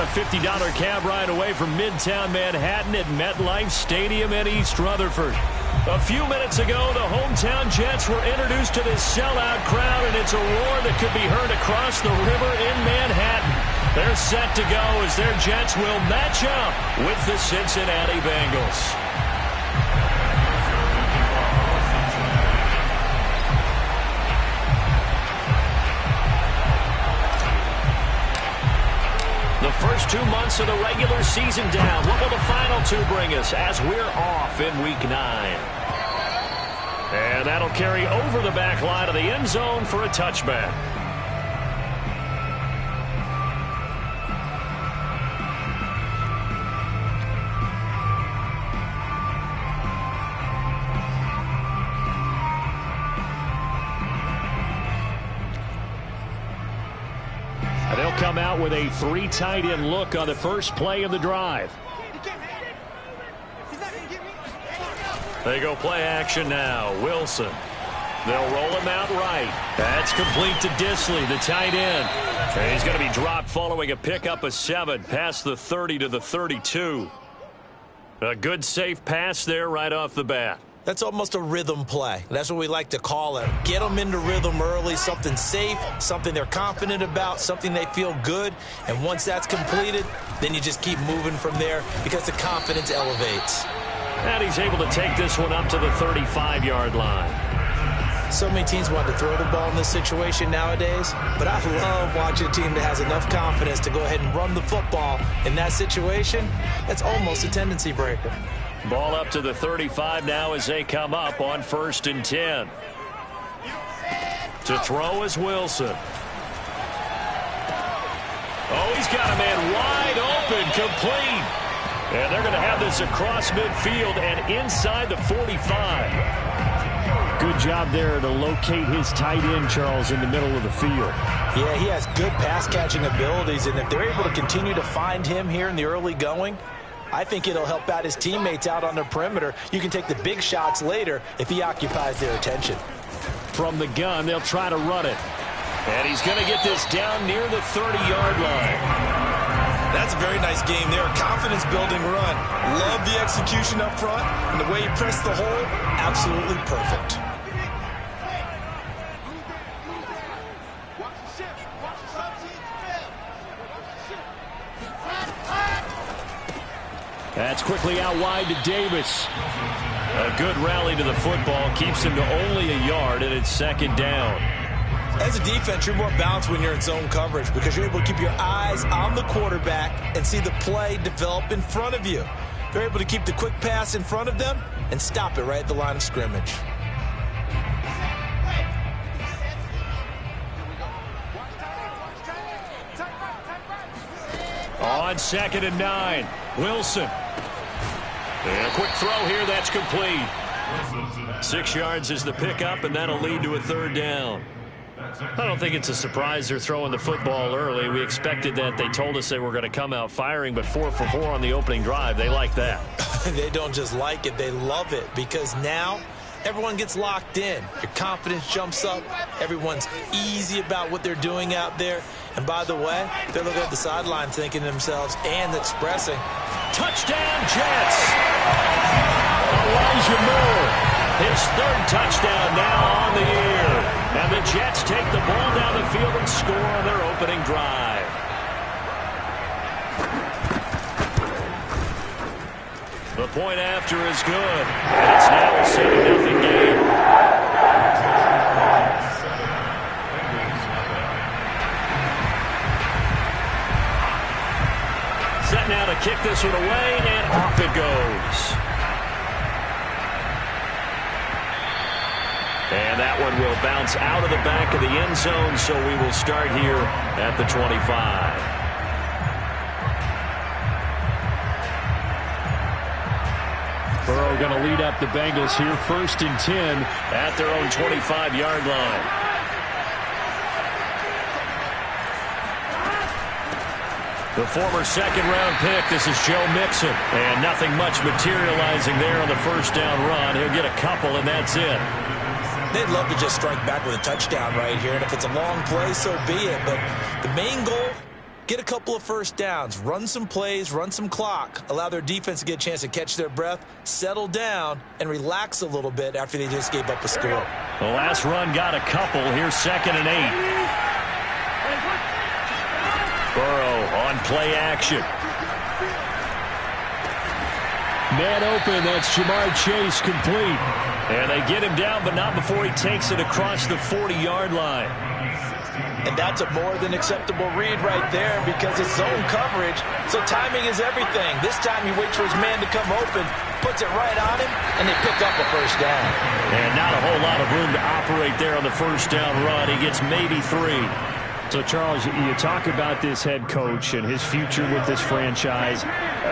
a $50 cab ride away from Midtown Manhattan at MetLife Stadium in East Rutherford. A few minutes ago, the hometown Jets were introduced to this sellout crowd, and it's a roar that could be heard across the river in Manhattan. They're set to go as their Jets will match up with the Cincinnati Bengals. The first 2 months of the regular season down. What will the final two bring us as we're off in Week 9? And that'll carry over the back line of the end zone for a touchback. They'll come out with a 3 tight end look on the first play of the drive. They go play action now. Wilson. They'll roll him out right. That's complete to Dissly, the tight end. And he's going to be dropped following a pickup of 7 past the 30 to the 32. A good safe pass there right off the bat. That's almost a rhythm play. That's what we like to call it. Get them into rhythm early, something safe, something they're confident about, something they feel good. And once that's completed, then you just keep moving from there because the confidence elevates. And he's able to take this one up to the 35-yard line. So many teams want to throw the ball in this situation nowadays, but I love watching a team that has enough confidence to go ahead and run the football in that situation. That's almost a tendency breaker. Ball up to the 35 now as they come up on 1st and 10. To throw is Wilson. Oh, he's got a man wide open, complete. And they're going to have this across midfield and inside the 45. Good job there to locate his tight end, Charles, in the middle of the field. Yeah, he has good pass-catching abilities, and if they're able to continue to find him here in the early going, I think it'll help out his teammates out on the perimeter. You can take the big shots later if he occupies their attention. From the gun, they'll try to run it. And he's going to get this down near the 30-yard line. That's a very nice game there. Confidence-building run. Love the execution up front, and the way he pressed the hole, absolutely perfect. That's quickly out wide to Davis. A good rally to the football keeps him to only a yard, and it's 2nd down. As a defense, you're more balanced when you're in zone coverage because you're able to keep your eyes on the quarterback and see the play develop in front of you. They're able to keep the quick pass in front of them and stop it right at the line of scrimmage. On 2nd and 9, Wilson. And a quick throw here, that's complete. 6 yards is the pickup, and that'll lead to a 3rd down. I don't think it's a surprise they're throwing the football early. We expected that. They told us they were going to come out firing, but 4 for 4 on the opening drive. They like that. They don't just like it, they love it, because now everyone gets locked in. Your confidence jumps up. Everyone's easy about what they're doing out there. And by the way, they're looking at the sideline thinking to themselves and expressing, touchdown Jets! Elijah Moore, his 3rd touchdown now on the year. And the Jets take the ball down the field and score on their opening drive. The point after is good. It's now a 7-0 game. Set now to kick this one away, and off it goes. And that one will bounce out of the back of the end zone, so we will start here at the 25. Burrow going to lead up the Bengals here, 1st and 10 at their own 25-yard line. The former 2nd-round pick, this is Joe Mixon. And nothing much materializing there on the 1st down run. He'll get a couple, and that's it. They'd love to just strike back with a touchdown right here, and if it's a long play, so be it. But the main goal get a couple of first downs, run some plays, run some clock, allow their defense to get a chance to catch their breath, settle down, and relax a little bit after they just gave up a score. The last run got a couple. Here's 2nd and 8. Burrow on play action. Man open, that's Ja'Marr Chase, complete. And they get him down, but not before he takes it across the 40-yard line. And that's a more than acceptable read right there because it's zone coverage, so timing is everything. This time he waits for his man to come open, puts it right on him, and they pick up a first down. And not a whole lot of room to operate there on the first down run. He gets maybe 3. So, Charles, you talk about this head coach and his future with this franchise.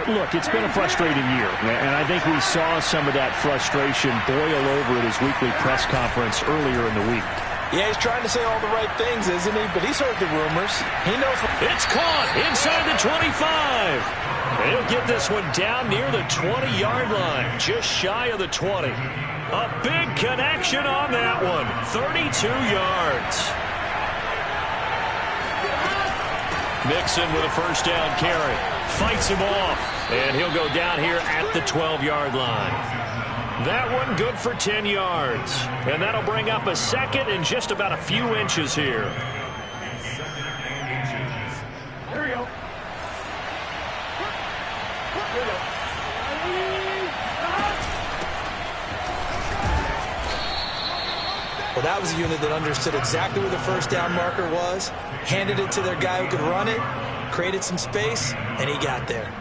Look, it's been a frustrating year, and I think we saw some of that frustration boil over at his weekly press conference earlier in the week. Yeah, he's trying to say all the right things, isn't he? But he's heard the rumors. He knows. It's caught inside the 25. They'll get this one down near the 20-yard line, just shy of the 20. A big connection on that one, 32 yards. Mixon with a first down carry. Fights him off. And he'll go down here at the 12-yard line. That one good for 10 yards. And that'll bring up a 2nd and just about a few inches here. There we go. Well, that was a unit that understood exactly where the first down marker was, handed it to their guy who could run it, created some space, and he got there.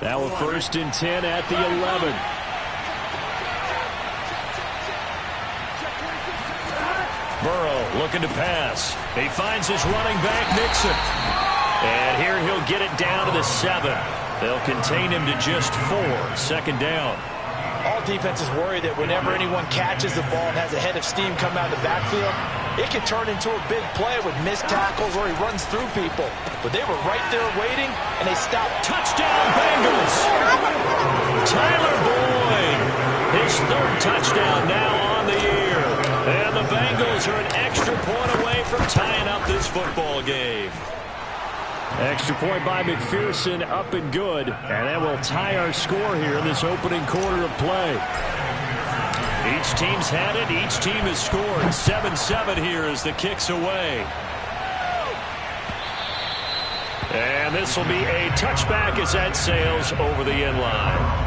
Now a 1st and 10 at the 11. Burrow looking to pass. He finds his running back, Mixon. And here he'll get it down to the 7. They'll contain him to just 4. 2nd down. All defenses worry that whenever anyone catches the ball and has a head of steam come out of the backfield, it can turn into a big play with missed tackles or he runs through people. But they were right there waiting, and they stopped. Touchdown, Bengals! Tyler Boyd, his 3rd touchdown now on the year. And the Bengals are an extra point away from tying up this football game. Extra point by McPherson, up and good. And that will tie our score here in this opening quarter of play. Each team's had it. Each team has scored. 7-7 here as the kick's away. And this will be a touchback as that sails over the end line.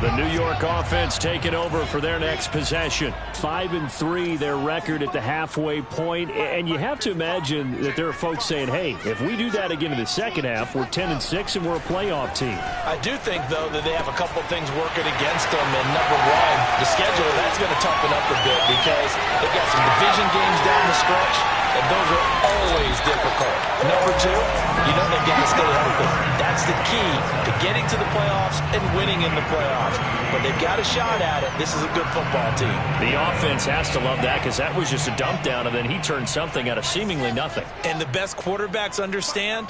The New York offense taking over for their next possession. 5-3, their record at the halfway point. And you have to imagine that there are folks saying, hey, if we do that again in the second half, we're 10-6 and we're a playoff team. I do think, though, that they have a couple things working against them. And number one, the schedule, that's going to toughen up a bit because they've got some division games down the stretch, and those are always difficult. Number two, you know they've got to stay healthy. That's the key to getting to the playoffs and winning in the playoffs. But they've got a shot at it. This is a good football team. The offense has to love that because that was just a dump down, and then he turned something out of seemingly nothing. And the best quarterbacks understand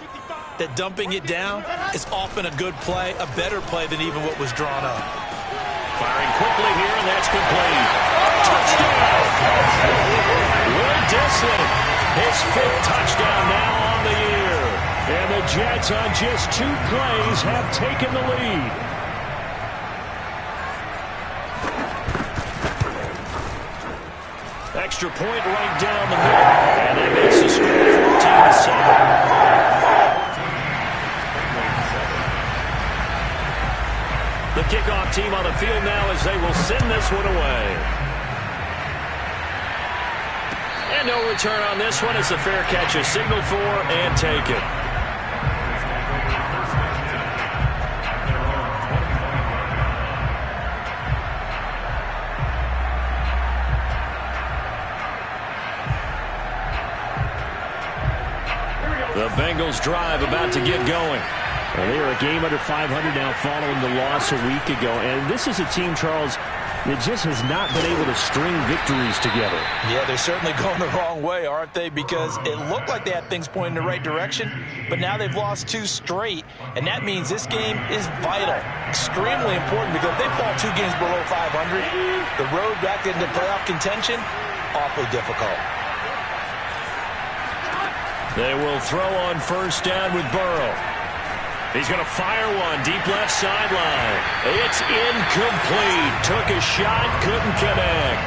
that dumping it down is often a good play, a better play than even what was drawn up. Firing quickly here, and that's complete. Touchdown! Will Dissly, his 5th touchdown now on the year. And the Jets on just 2 plays have taken the lead. Extra point right down the middle. And that makes the score 14-7. The kickoff team on the field now as they will send this one away. And no return on this one as the fair catch is signaled for and taken. The Bengals drive about to get going. Well, they are a game under 500 now following the loss a week ago. And this is a team, Charles, that just has not been able to string victories together. Yeah, they're certainly going the wrong way, aren't they? Because it looked like they had things pointing in the right direction, but now they've lost 2 straight, and that means this game is vital, extremely important, because if they fall 2 games below 500, the road back into playoff contention, awfully difficult. They will throw on first down with Burrow. He's going to fire one deep left sideline. It's incomplete. Took a shot, couldn't connect.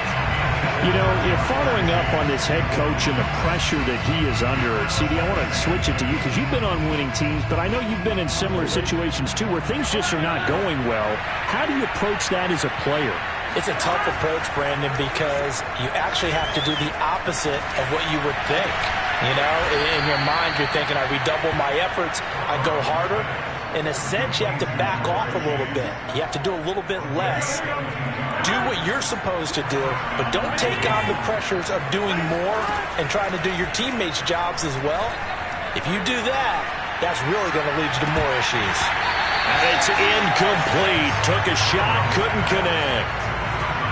You know, you're following up on this head coach and the pressure that he is under. CD, I want to switch it to you because you've been on winning teams, but I know you've been in similar situations too where things just are not going well. How do you approach that as a player? It's a tough approach, Brandon, because you actually have to do the opposite of what you would think. You know, in your mind, you're thinking, I redouble my efforts, I go harder. In a sense, you have to back off a little bit. You have to do a little bit less. Do what you're supposed to do, but don't take on the pressures of doing more and trying to do your teammates' jobs as well. If you do that, that's really going to lead you to more issues. And it's incomplete. Took a shot, couldn't connect.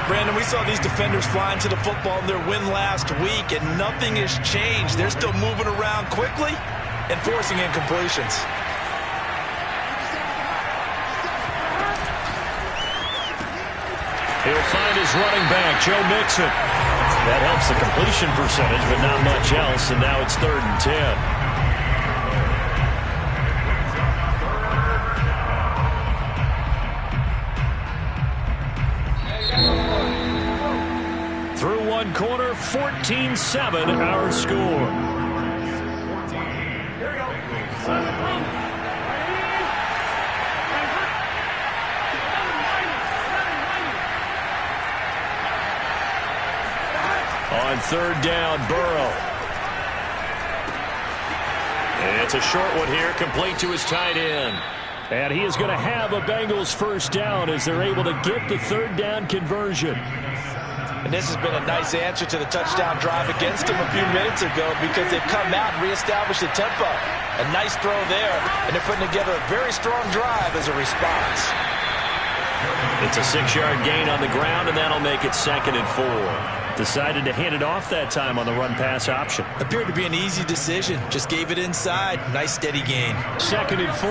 Brandon, we saw these defenders flying to the football in their win last week, and nothing has changed. They're still moving around quickly and forcing incompletions. He'll find his running back, Joe Mixon. That helps the completion percentage, but not much else, and now it's 3rd and 10. Through one quarter, 14-7 our score. On 3rd down, Burrow. It's a short one here, complete to his tight end. And he is going to have a Bengals first down as they're able to get the 3rd down conversion. And this has been a nice answer to the touchdown drive against them a few minutes ago because they've come out and reestablished the tempo. A nice throw there, and they're putting together a very strong drive as a response. It's a 6-yard gain on the ground, and that'll make it 2nd and 4. Decided to hand it off that time on the run-pass option. Appeared to be an easy decision. Just gave it inside. Nice, steady gain. 2nd and 4.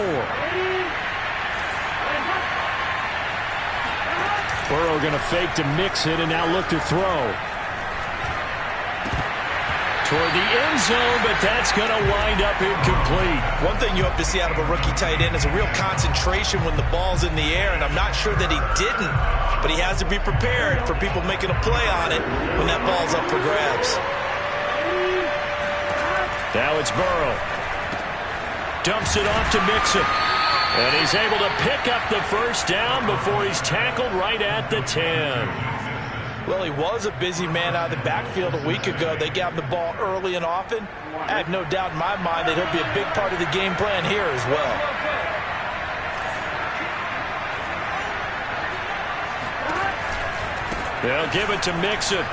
Burrow going to fake to Mixon and now look to throw. Toward the end zone, but that's going to wind up incomplete. One thing you hope to see out of a rookie tight end is a real concentration when the ball's in the air, and I'm not sure that he didn't, but he has to be prepared for people making a play on it when that ball's up for grabs. Now it's Burrow. Dumps it off to Mixon. And he's able to pick up the first down before he's tackled right at the 10. Well, he was a busy man out of the backfield a week ago. They got him the ball early and often. I have no doubt in my mind that he'll be a big part of the game plan here as well. They'll give it to Mixon.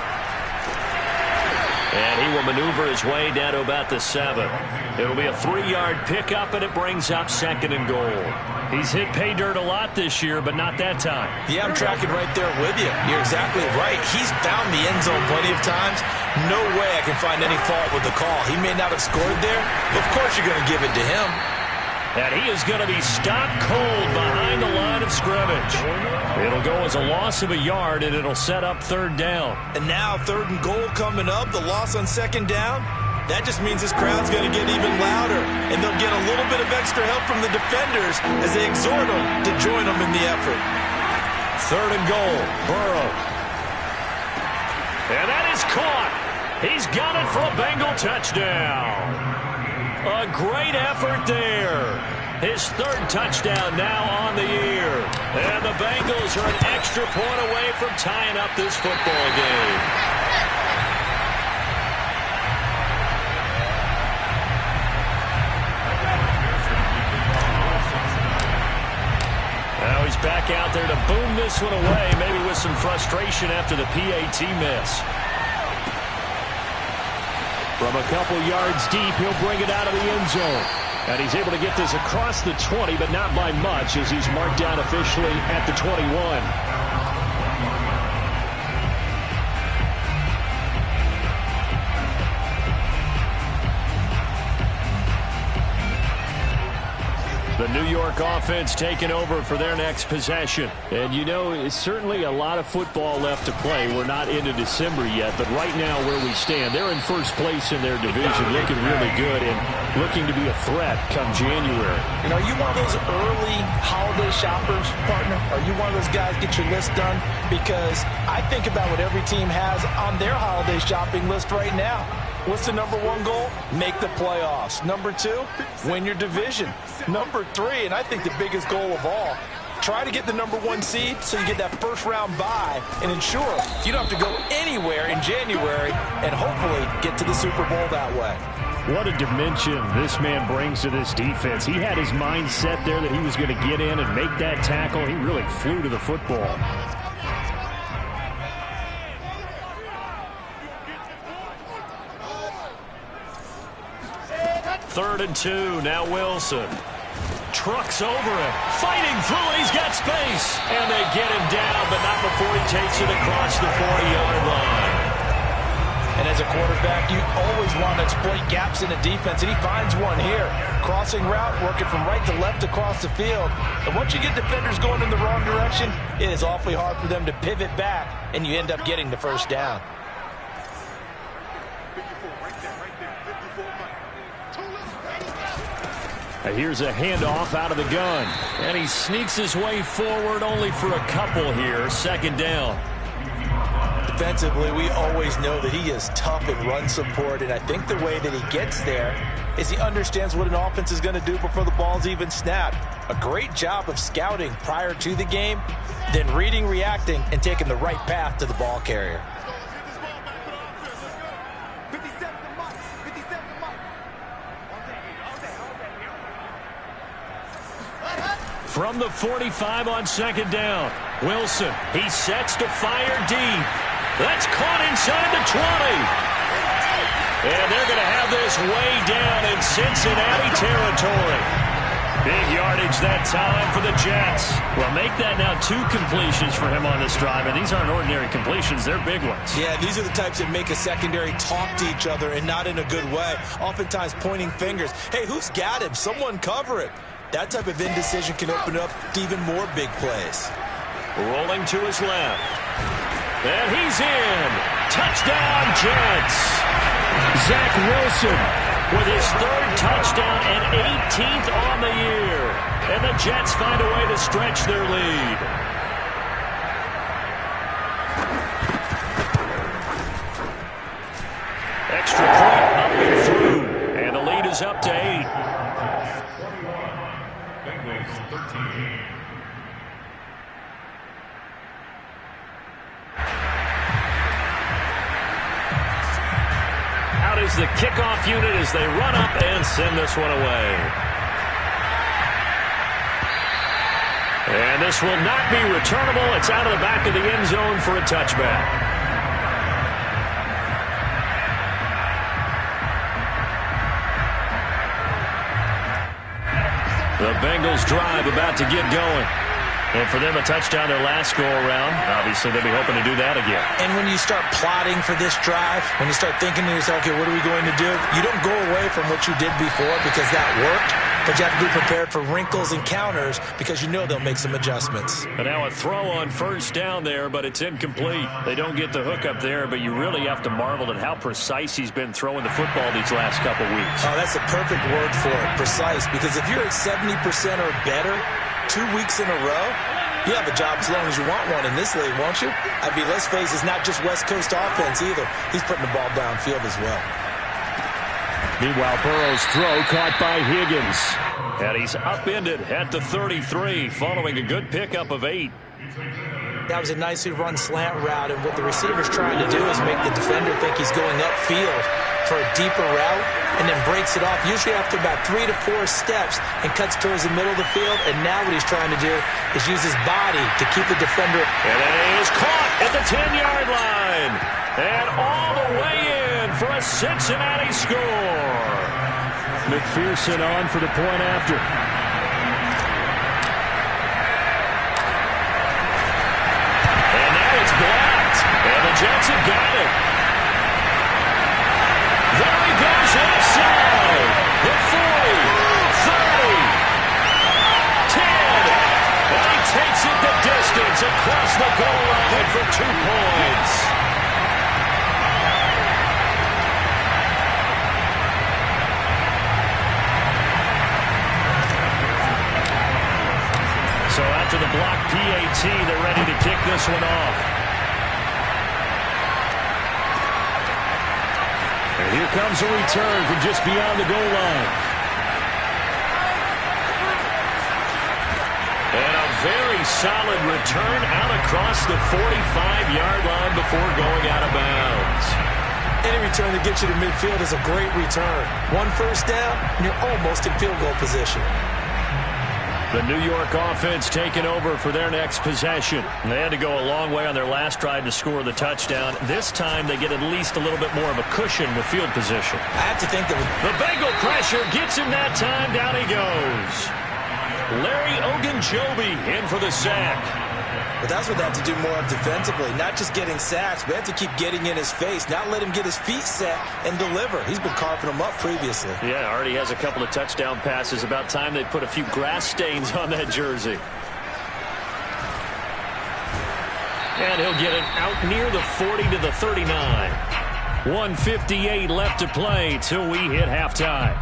And he will maneuver his way down to about the 7. It'll be a 3-yard pickup, and it brings up 2nd and goal. He's hit pay dirt a lot this year, but not that time. Yeah, I'm tracking right there with you. You're exactly right. He's found the end zone plenty of times. No way I can find any fault with the call. He may not have scored there, but of course you're going to give it to him. And he is going to be stopped cold behind the line of scrimmage. It'll go as a loss of a yard, and it'll set up 3rd down. And now 3rd and goal coming up, the loss on 2nd down. That just means this crowd's going to get even louder, and they'll get a little bit of extra help from the defenders as they exhort them to join them in the effort. 3rd and goal, Burrow. And that is caught. He's got it for a Bengal touchdown. A great effort there. His 3rd touchdown now on the year. And the Bengals are an extra point away from tying up this football game. Now he's back out there to boom this one away, maybe with some frustration after the PAT miss. From a couple yards deep, he'll bring it out of the end zone. And he's able to get this across the 20, but not by much, as he's marked down officially at the 21. The New York offense taking over for their next possession. And you know, it's certainly a lot of football left to play. We're not into December yet, but right now where we stand, they're in first place in their division, looking really good and looking to be a threat come January. And are you one of those early holiday shoppers, partner? Are you one of those guys get your list done? Because I think about what every team has on their holiday shopping list right now. What's the number one goal? Make the playoffs. Number two, win your division. Number three, and I think the biggest goal of all, try to get the number one seed so you get that first round bye and ensure you don't have to go anywhere in January and hopefully get to the Super Bowl that way. What a dimension this man brings to this defense. He had his mind set there that he was going to get in and make that tackle. He really flew to the football. Third and 2, now Wilson. Trucks over him, fighting through it, he's got space. And they get him down, but not before he takes it across the 40-yard line. And as a quarterback, you always want to exploit gaps in the defense, and he finds one here. Crossing route, working from right to left across the field. And once you get defenders going in the wrong direction, it is awfully hard for them to pivot back, and you end up getting the first down. Here's a handoff out of the gun. And he sneaks his way forward only for a couple here. Second down. Defensively, we always know that he is tough in run support, and I think the way that he gets there is he understands what an offense is going to do before the ball's even snapped. A great job of scouting prior to the game, then reading, reacting, and taking the right path to the ball carrier. From the 45 on second down, Wilson, he sets to fire deep. That's caught inside the 20. And they're going to have this way down in Cincinnati territory. Big yardage that time for the Jets. Well, make that now 2 completions for him on this drive, and these aren't ordinary completions. They're big ones. Yeah, these are the types that make a secondary talk to each other and not in a good way. Oftentimes pointing fingers. Hey, who's got him? Someone cover it. That type of indecision can open up to even more big plays. Rolling to his left. And he's in. Touchdown, Jets. Zach Wilson with his 3rd touchdown and 18th on the year. And the Jets find a way to stretch their lead. Extra point up and through. And the lead is up to 8. Out is the kickoff unit as they run up and send this one away. And this will not be returnable. It's out of the back of the end zone for a touchback. The Bengals drive about to get going. And for them, a touchdown their last go-around. Obviously, they'll be hoping to do that again. And when you start plotting for this drive, when you start thinking to yourself, okay, what are we going to do? You don't go away from what you did before because that worked. But you have to be prepared for wrinkles and counters because you know they'll make some adjustments. And now a throw on first down there, but it's incomplete. They don't get the hook up there, but you really have to marvel at how precise he's been throwing the football these last couple weeks. Oh, that's a perfect word for it, precise. Because if you're at 70% or better 2 weeks in a row, you have a job as long as you want one in this league, won't you? I mean, let's face it, it's not just West Coast offense either. He's putting the ball downfield as well. Meanwhile, Burrow's throw caught by Higgins. And he's upended at the 33 following a good pickup of 8. That was a nicely run slant route, and what the receiver's trying to do is make the defender think he's going upfield for a deeper route and then breaks it off, usually after about 3 to 4 steps, and cuts towards the middle of the field. And now what he's trying to do is use his body to keep the defender. And it is caught at the 10-yard line. And all the way in for a Cincinnati score. McPherson on for the point after. And now it's blocked. And the Jets have got it. There he goes left side. The 40, 30, 10. And he takes it the distance across the goal line for 2 points. So after the block PAT, they're ready to kick this one off. And here comes a return from just beyond the goal line. And a very solid return out across the 45-yard line before going out of bounds. Any return that gets you to midfield is a great return. 1 first down, and you're almost in field goal position. The New York offense taking over for their next possession. They had to go a long way on their last drive to score the touchdown. This time they get at least a little bit more of a cushion with field position. I have to think that the Bengal pressure gets him that time. Down he goes. Larry Ogunjobi in for the sack. But that's what they have to do more of defensively. Not just getting sacks, but have to keep getting in his face. Not let him get his feet set and deliver. He's been carving them up previously. Yeah, already has a couple of touchdown passes. About time they put a few grass stains on that jersey. And he'll get it out near the 40 to the 39. 1:58 left to play till we hit halftime.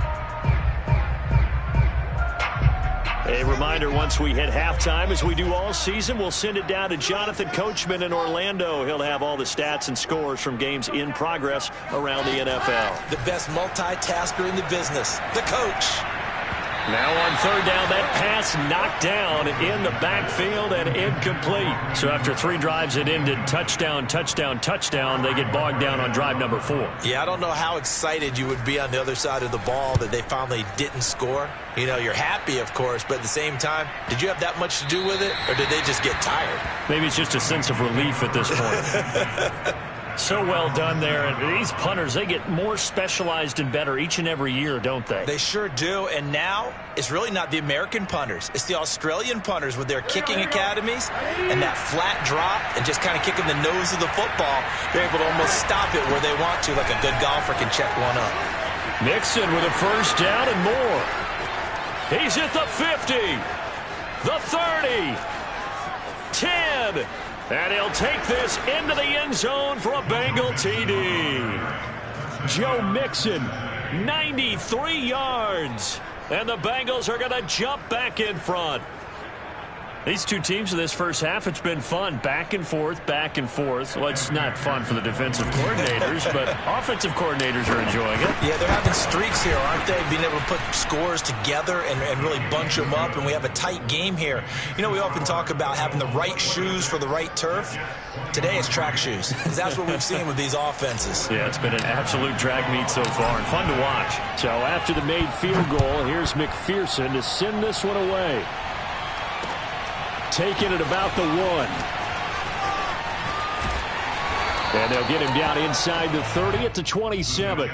A reminder, once we hit halftime, as we do all season, we'll send it down to Jonathan Coachman in Orlando. He'll have all the stats and scores from games in progress around the NFL. The best multitasker in the business, the coach. Now on third down, that pass knocked down in the backfield and incomplete. So after 3 drives that ended touchdown, touchdown, touchdown, they get bogged down on drive number 4. Yeah, I don't know how excited you would be on the other side of the ball that they finally didn't score. You know, you're happy, of course, but at the same time, did you have that much to do with it, or did they just get tired? Maybe it's just a sense of relief at this point. So well done there. And these punters, they get more specialized and better each and every year, don't they? They sure do. And now it's really not the American punters. It's the Australian punters with their kicking academies and that flat drop and just kind of kicking the nose of the football. They're able to almost stop it where they want to, like a good golfer can check one up. Mixon with a first down and more. He's at the 50, the 30, 10. And he'll take this into the end zone for a Bengal TD. Joe Mixon, 93 yards. And the Bengals are going to jump back in front. These two teams in this first half, it's been fun. Back and forth, back and forth. Well, it's not fun for the defensive coordinators, but offensive coordinators are enjoying it. Yeah, they're having streaks here, aren't they? Being able to put scores together and really bunch them up, and we have a tight game here. You know, we often talk about having the right shoes for the right turf. Today it's track shoes, because that's what we've seen with these offenses. Yeah, it's been an absolute drag meet so far, and fun to watch. So after the made field goal, here's McPherson to send this one away. Taking it about the 1. And they'll get him down inside the 30 at the 27.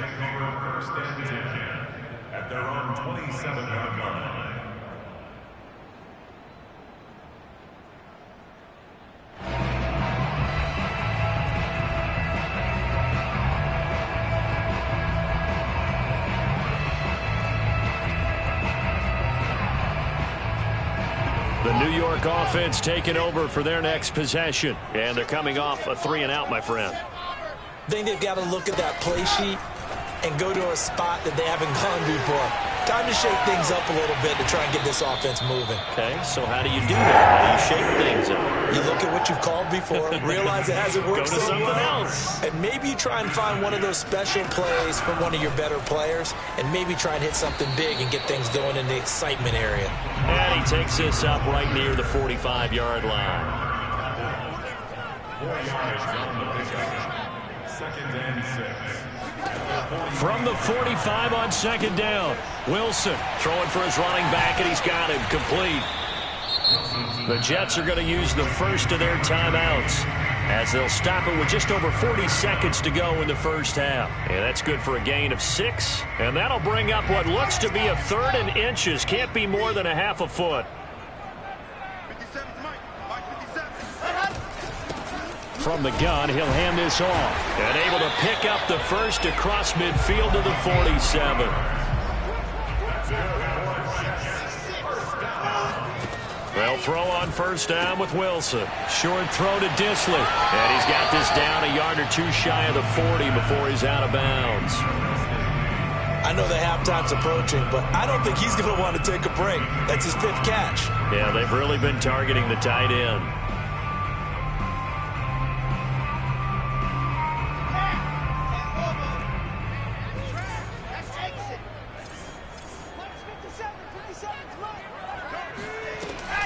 At their own 27-yard line. The New York offense taking over for their next possession. And they're coming off a 3-and-out, my friend. I think they've got to look at that play sheet and go to a spot that they haven't gone before. Time to shake things up a little bit to try and get this offense moving. Okay, so how do you do that? How do you shake things up? You look at what you've called before, realize it hasn't worked Go to so something well, else. and maybe you try and find one of those special plays from one of your better players, and maybe try and hit something big and get things going in the excitement area. And he takes this up right near the 45-yard line. 4 yards on the pickup. 2nd and 6. From the 45 on 2nd down, Wilson throwing for his running back, and he's got him complete. The Jets are going to use the first of their timeouts. as they'll stop it with just over 40 seconds to go in the first half. And that's good for a gain of 6. And that'll bring up what looks to be a 3rd and inches. Can't be more than a half a foot. From the gun, he'll hand this off. And able to pick up the first across midfield to the 47. They'll throw on first down with Wilson. Short throw to Dissly. And he's got this down a yard or 2 shy of the 40 before he's out of bounds. I know the halftime's approaching, but I don't think he's going to want to take a break. That's his 5th catch. Yeah, they've really been targeting the tight end.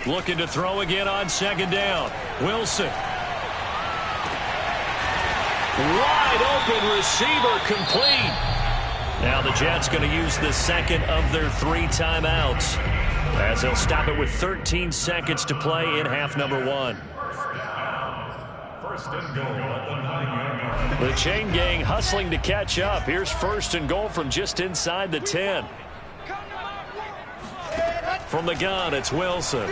Looking to throw again on 2nd down. Wilson. Wide open receiver, complete. Now the Jets going to use the 2nd of their 3 timeouts, as they'll stop it with 13 seconds to play in half number 1. First and goal at the 9-yard line. The chain gang hustling to catch up. Here's 1st and goal from just inside the 10. From the gun, it's Wilson.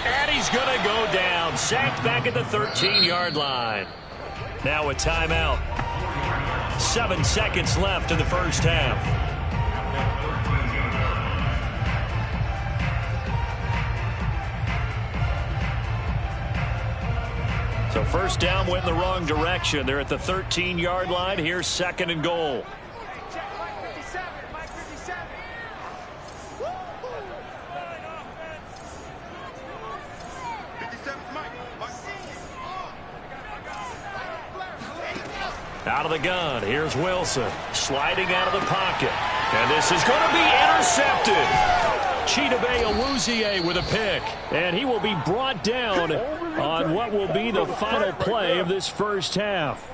And he's going to go down. Sacked back at the 13-yard line. Now a timeout. 7 seconds left in the first half. So first down went in the wrong direction. They're at the 13-yard line. Here's 2nd and goal. Out of the gun, here's Wilson, sliding out of the pocket. And this is going to be intercepted. Chidobe Awuzie with a pick. And he will be brought down on what will be the final play of this first half.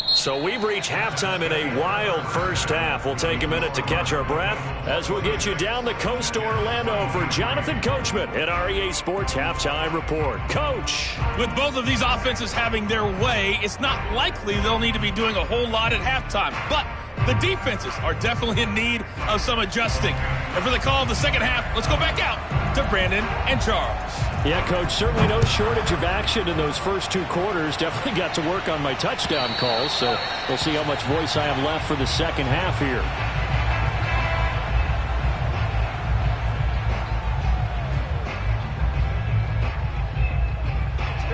So we've reached halftime in a wild first half. We'll take a minute to catch our breath as we'll get you down the coast to Orlando for Jonathan Coachman at REA Sports Halftime Report. Coach. With both of these offenses having their way, it's not likely they'll need to be doing a whole lot at halftime. But the defenses are definitely in need of some adjusting. And for the call of the second half, let's go back out to Brandon and Charles. Yeah, Coach, certainly no shortage of action in those first 2 quarters. Definitely got to work on my touchdown calls, so we'll see how much voice I have left for the second half here.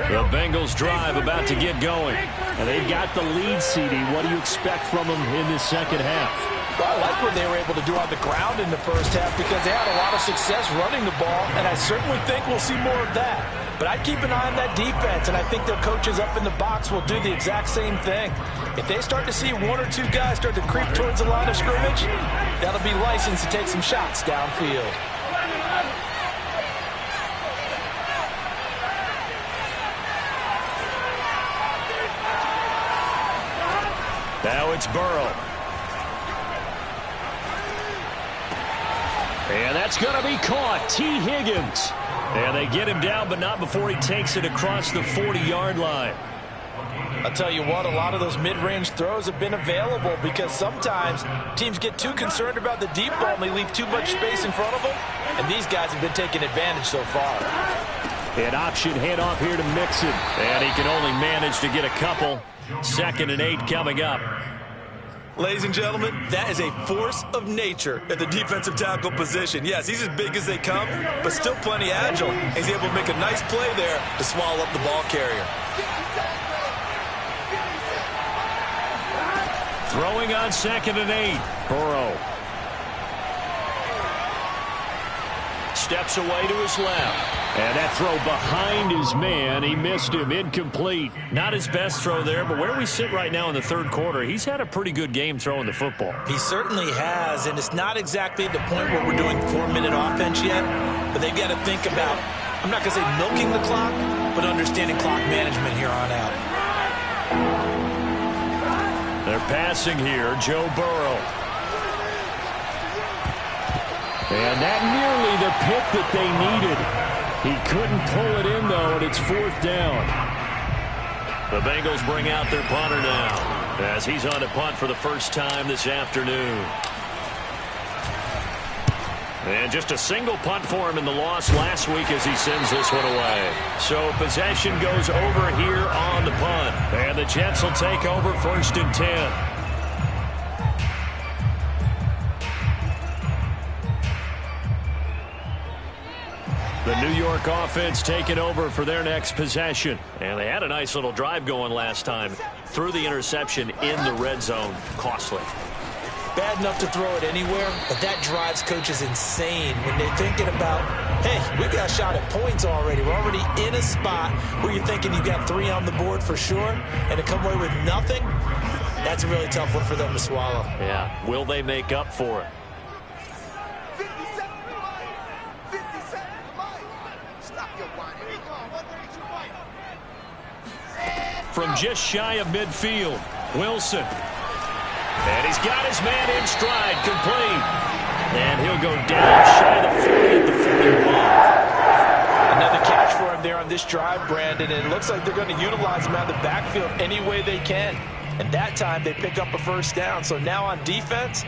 The Bengals drive about to get going. And they've got the lead, CD. What do you expect from them in this second half? Well, I like what they were able to do on the ground in the first half because they had a lot of success running the ball, and I certainly think we'll see more of that. But I'd keep an eye on that defense, and I think their coaches up in the box will do the exact same thing. If they start to see 1 or 2 guys start to creep towards the line of scrimmage, that'll be licensed to take some shots downfield. Now it's Burrow. And that's going to be caught. T. Higgins. And they get him down, but not before he takes it across the 40-yard line. I'll tell you what, a lot of those mid-range throws have been available because sometimes teams get too concerned about the deep ball and they leave too much space in front of them. And these guys have been taking advantage so far. An option handoff here to Mixon. And he can only manage to get a couple. 2nd and 8 coming up. Ladies and gentlemen, that is a force of nature at the defensive tackle position. Yes, he's as big as they come, but still plenty agile. He's able to make a nice play there to swallow up the ball carrier. Throwing on 2nd and 8. Burrow. Steps away to his left. And that throw behind his man, he missed him, incomplete. Not his best throw there, but where we sit right now in the 3rd quarter, he's had a pretty good game throwing the football. He certainly has, and it's not exactly at the point where we're doing 4-minute offense yet, but they've got to think about, I'm not going to say milking the clock, but understanding clock management here on out. They're passing here, Joe Burrow. And that nearly the pick that they needed. He couldn't pull it in, though, and it's 4th down. The Bengals bring out their punter now as he's on to punt for the first time this afternoon. And just a single punt for him in the loss last week as he sends this one away. So possession goes over here on the punt. And the Jets will take over 1st and 10. The New York offense taking over for their next possession. And they had a nice little drive going last time. Threw the interception in the red zone. Costly. Bad enough to throw it anywhere, but that drives coaches insane when they're thinking about, hey, we've got a shot at points already. We're already in a spot where you're thinking you got 3 on the board for sure, and to come away with nothing, that's a really tough one for them to swallow. Yeah. Will they make up for it? From just shy of midfield, Wilson. And he's got his man in stride, complete. And he'll go down shy of the 40 at the 41. Another catch for him there on this drive, Brandon. And it looks like they're going to utilize him out of the backfield any way they can. And that time they pick up a 1st down. So now on defense,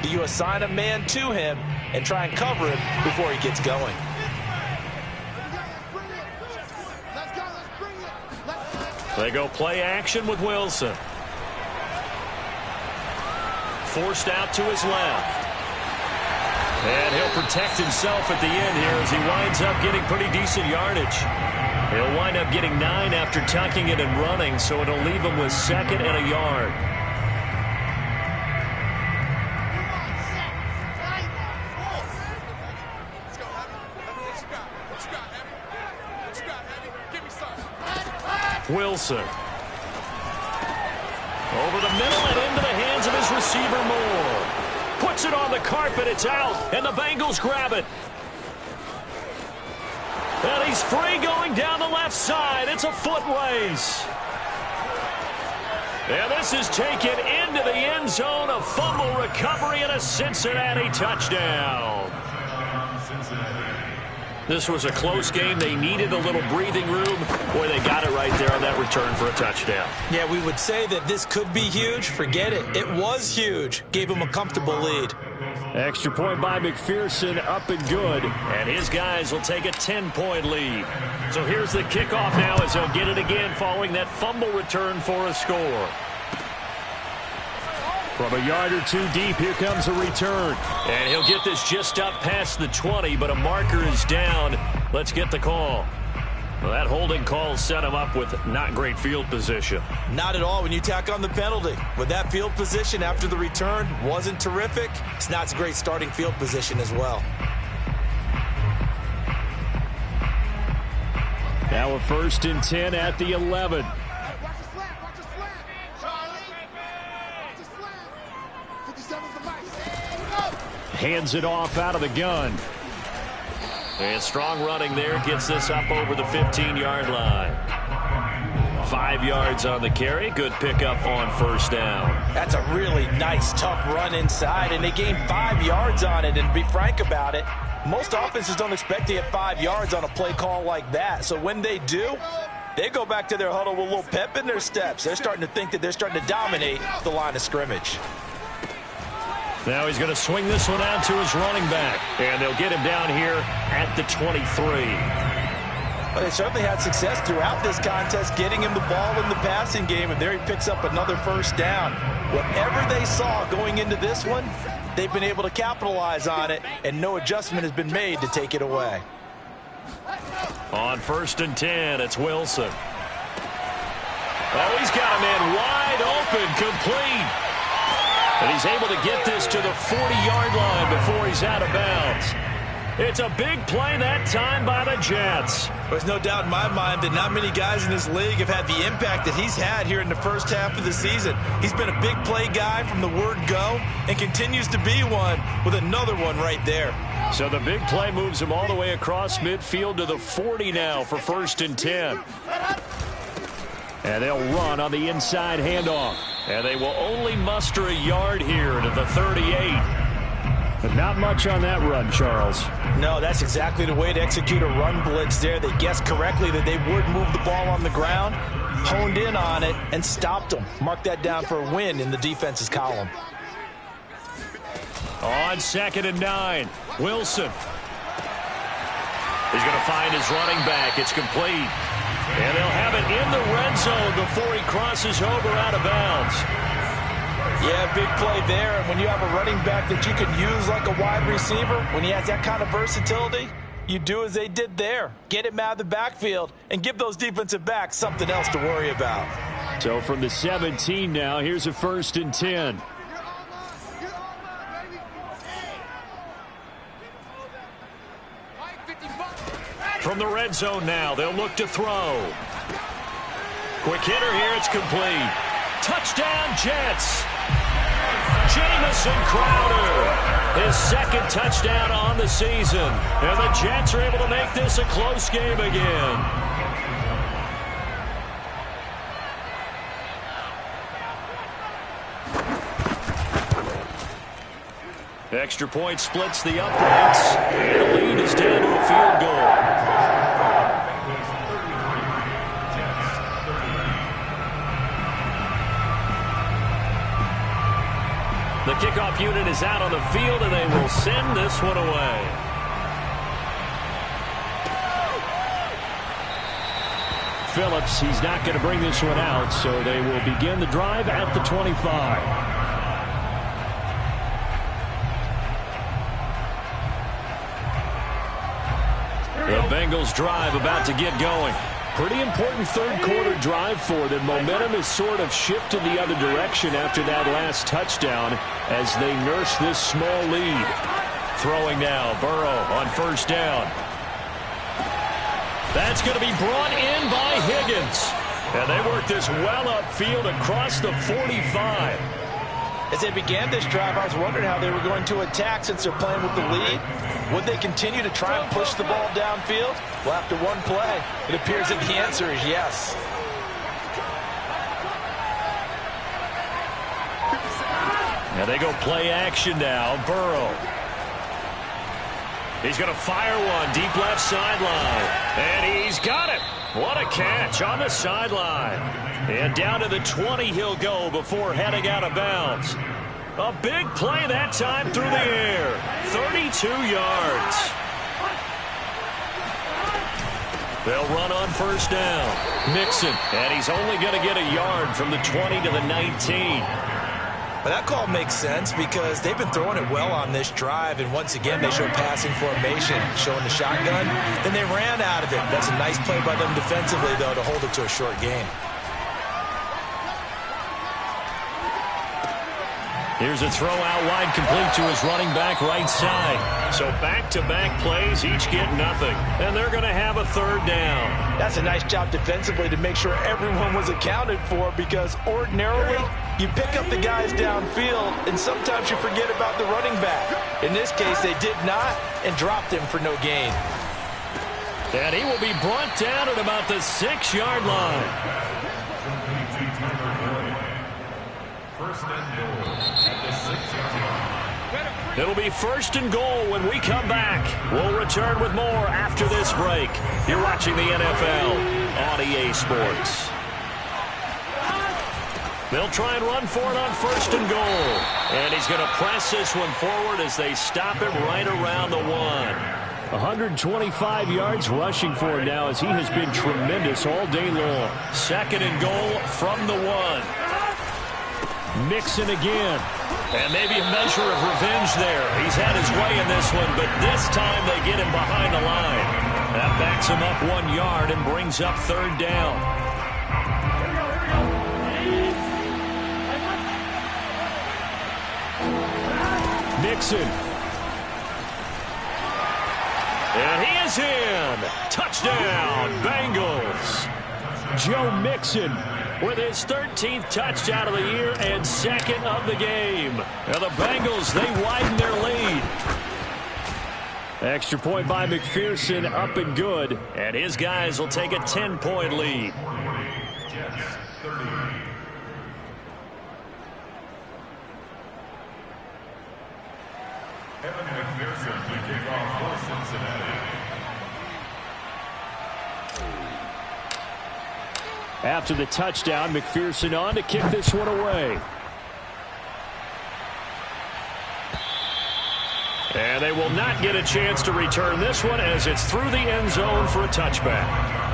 do you assign a man to him and try and cover him before he gets going? They go play action with Wilson. Forced out to his left. And he'll protect himself at the end here as he winds up getting pretty decent yardage. He'll wind up getting 9 after tucking it and running, so it'll leave him with 2nd and a yard. Wilson. Over the middle and into the hands of his receiver, Moore. Puts it on the carpet, it's out, and the Bengals grab it. And he's free going down the left side. It's a foot race. And this is taken into the end zone. A fumble recovery and a Cincinnati touchdown. This was a close game. They needed a little breathing room. Boy, they got it right there on that return for a touchdown. Yeah, we would say that this could be huge. Forget it. It was huge. Gave him a comfortable lead. Extra point by McPherson, up and good. And his guys will take a 10-point lead. So here's the kickoff now as they'll get it again following that fumble return for a score. From a yard or 2 deep, here comes a return. And he'll get this just up past the 20, but a marker is down. Let's get the call. Well, that holding call set him up with not great field position. Not at all when you tack on the penalty. With that field position after the return wasn't terrific. It's not a great starting field position as well. Now a 1st and 10 at the 11. Hands it off out of the gun. And strong running there gets this up over the 15-yard line. 5 yards on the carry. Good pickup on 1st down. That's a really nice, tough run inside, and they gained 5 yards on it. And to be frank about it, most offenses don't expect to get 5 yards on a play call like that. So when they do, they go back to their huddle with a little pep in their steps. They're starting to think that they're starting to dominate the line of scrimmage. Now he's going to swing this one out to his running back. And they'll get him down here at the 23. Well, they certainly had success throughout this contest getting him the ball in the passing game, and there he picks up another 1st down. Whatever they saw going into this one, they've been able to capitalize on it, and no adjustment has been made to take it away. On 1st and 10, it's Wilson. Oh, he's got a man wide open, complete. And he's able to get this to the 40-yard line before he's out of bounds. It's a big play that time by the Jets. There's no doubt in my mind that not many guys in this league have had the impact that he's had here in the first half of the season. He's been a big play guy from the word go and continues to be one with another one right there. So the big play moves him all the way across midfield to the 40 now for 1st and 10. And they'll run on the inside handoff. And they will only muster a yard here to the 38. But not much on that run, Charles. No, that's exactly the way to execute a run blitz there. They guessed correctly that they would move the ball on the ground, honed in on it, and stopped them. Mark that down for a win in the defense's column. On 2nd and 9, Wilson. He's going to find his running back. It's complete. And they'll have it in the red zone before he crosses over out of bounds. Yeah, big play there. And when you have a running back that you can use like a wide receiver, when he has that kind of versatility, you do as they did there. Get him out of the backfield and give those defensive backs something else to worry about. So from the 17 now, here's a 1st and 10. From the red zone now, they'll look to throw. Quick hitter here, it's complete. Touchdown, Jets. Jamison Crowder, his 2nd touchdown on the season. And the Jets are able to make this a close game again. Extra point splits the uprights. And the lead is down to a field goal. The kickoff unit is out on the field, and they will send this one away. Phillips, he's not going to bring this one out, so they will begin the drive at the 25. The Bengals drive about to get going. Pretty important 3rd quarter drive for them. Momentum has sort of shifted the other direction after that last touchdown as they nurse this small lead. Throwing now, Burrow on 1st down. That's going to be brought in by Higgins. And they work this well upfield across the 45. As they began this drive, I was wondering how they were going to attack since they're playing with the lead. Would they continue to try and push the ball downfield? Well, after one play, it appears that the answer is yes. And they go play action now. Burrow. He's going to fire one deep left sideline. And he's got it. What a catch on the sideline. And down to the 20 he'll go before heading out of bounds. A big play that time through the air. 32 yards. They'll run on 1st down. Mixon. And he's only going to get a yard from the 20 to the 19. But that call makes sense because they've been throwing it well on this drive, and once again they show passing formation, showing the shotgun. Then they ran out of it. That's a nice play by them defensively, though, to hold it to a short game. Here's a throw out wide, complete to his running back right side. So back-to-back plays, each get nothing. And they're going to have a 3rd down. That's a nice job defensively to make sure everyone was accounted for, because ordinarily you pick up the guys downfield and sometimes you forget about the running back. In this case, they did not and dropped him for no gain. And he will be brought down at about the 6-yard line. It'll be 1st and goal when we come back. We'll return with more after this break. You're watching the NFL on EA Sports. They'll try and run for it on 1st and goal. And he's going to press this one forward as they stop him right around the 1. 125 yards rushing for him now as he has been tremendous all day long. 2nd and goal from the 1. Mixon again. And maybe a measure of revenge there. He's had his way in this one, but this time they get him behind the line. That backs him up 1 yard and brings up 3rd down. Mixon. And he is in. Touchdown, Bengals. Joe Mixon with his 13th touchdown of the year and 2nd of the game. Now the Bengals, they widen their lead. Extra point by McPherson, up and good. And his guys will take a 10-point lead. Evan McPherson to kick off for Cincinnati. After the touchdown, McPherson on to kick this one away. And they will not get a chance to return this one as it's through the end zone for a touchback.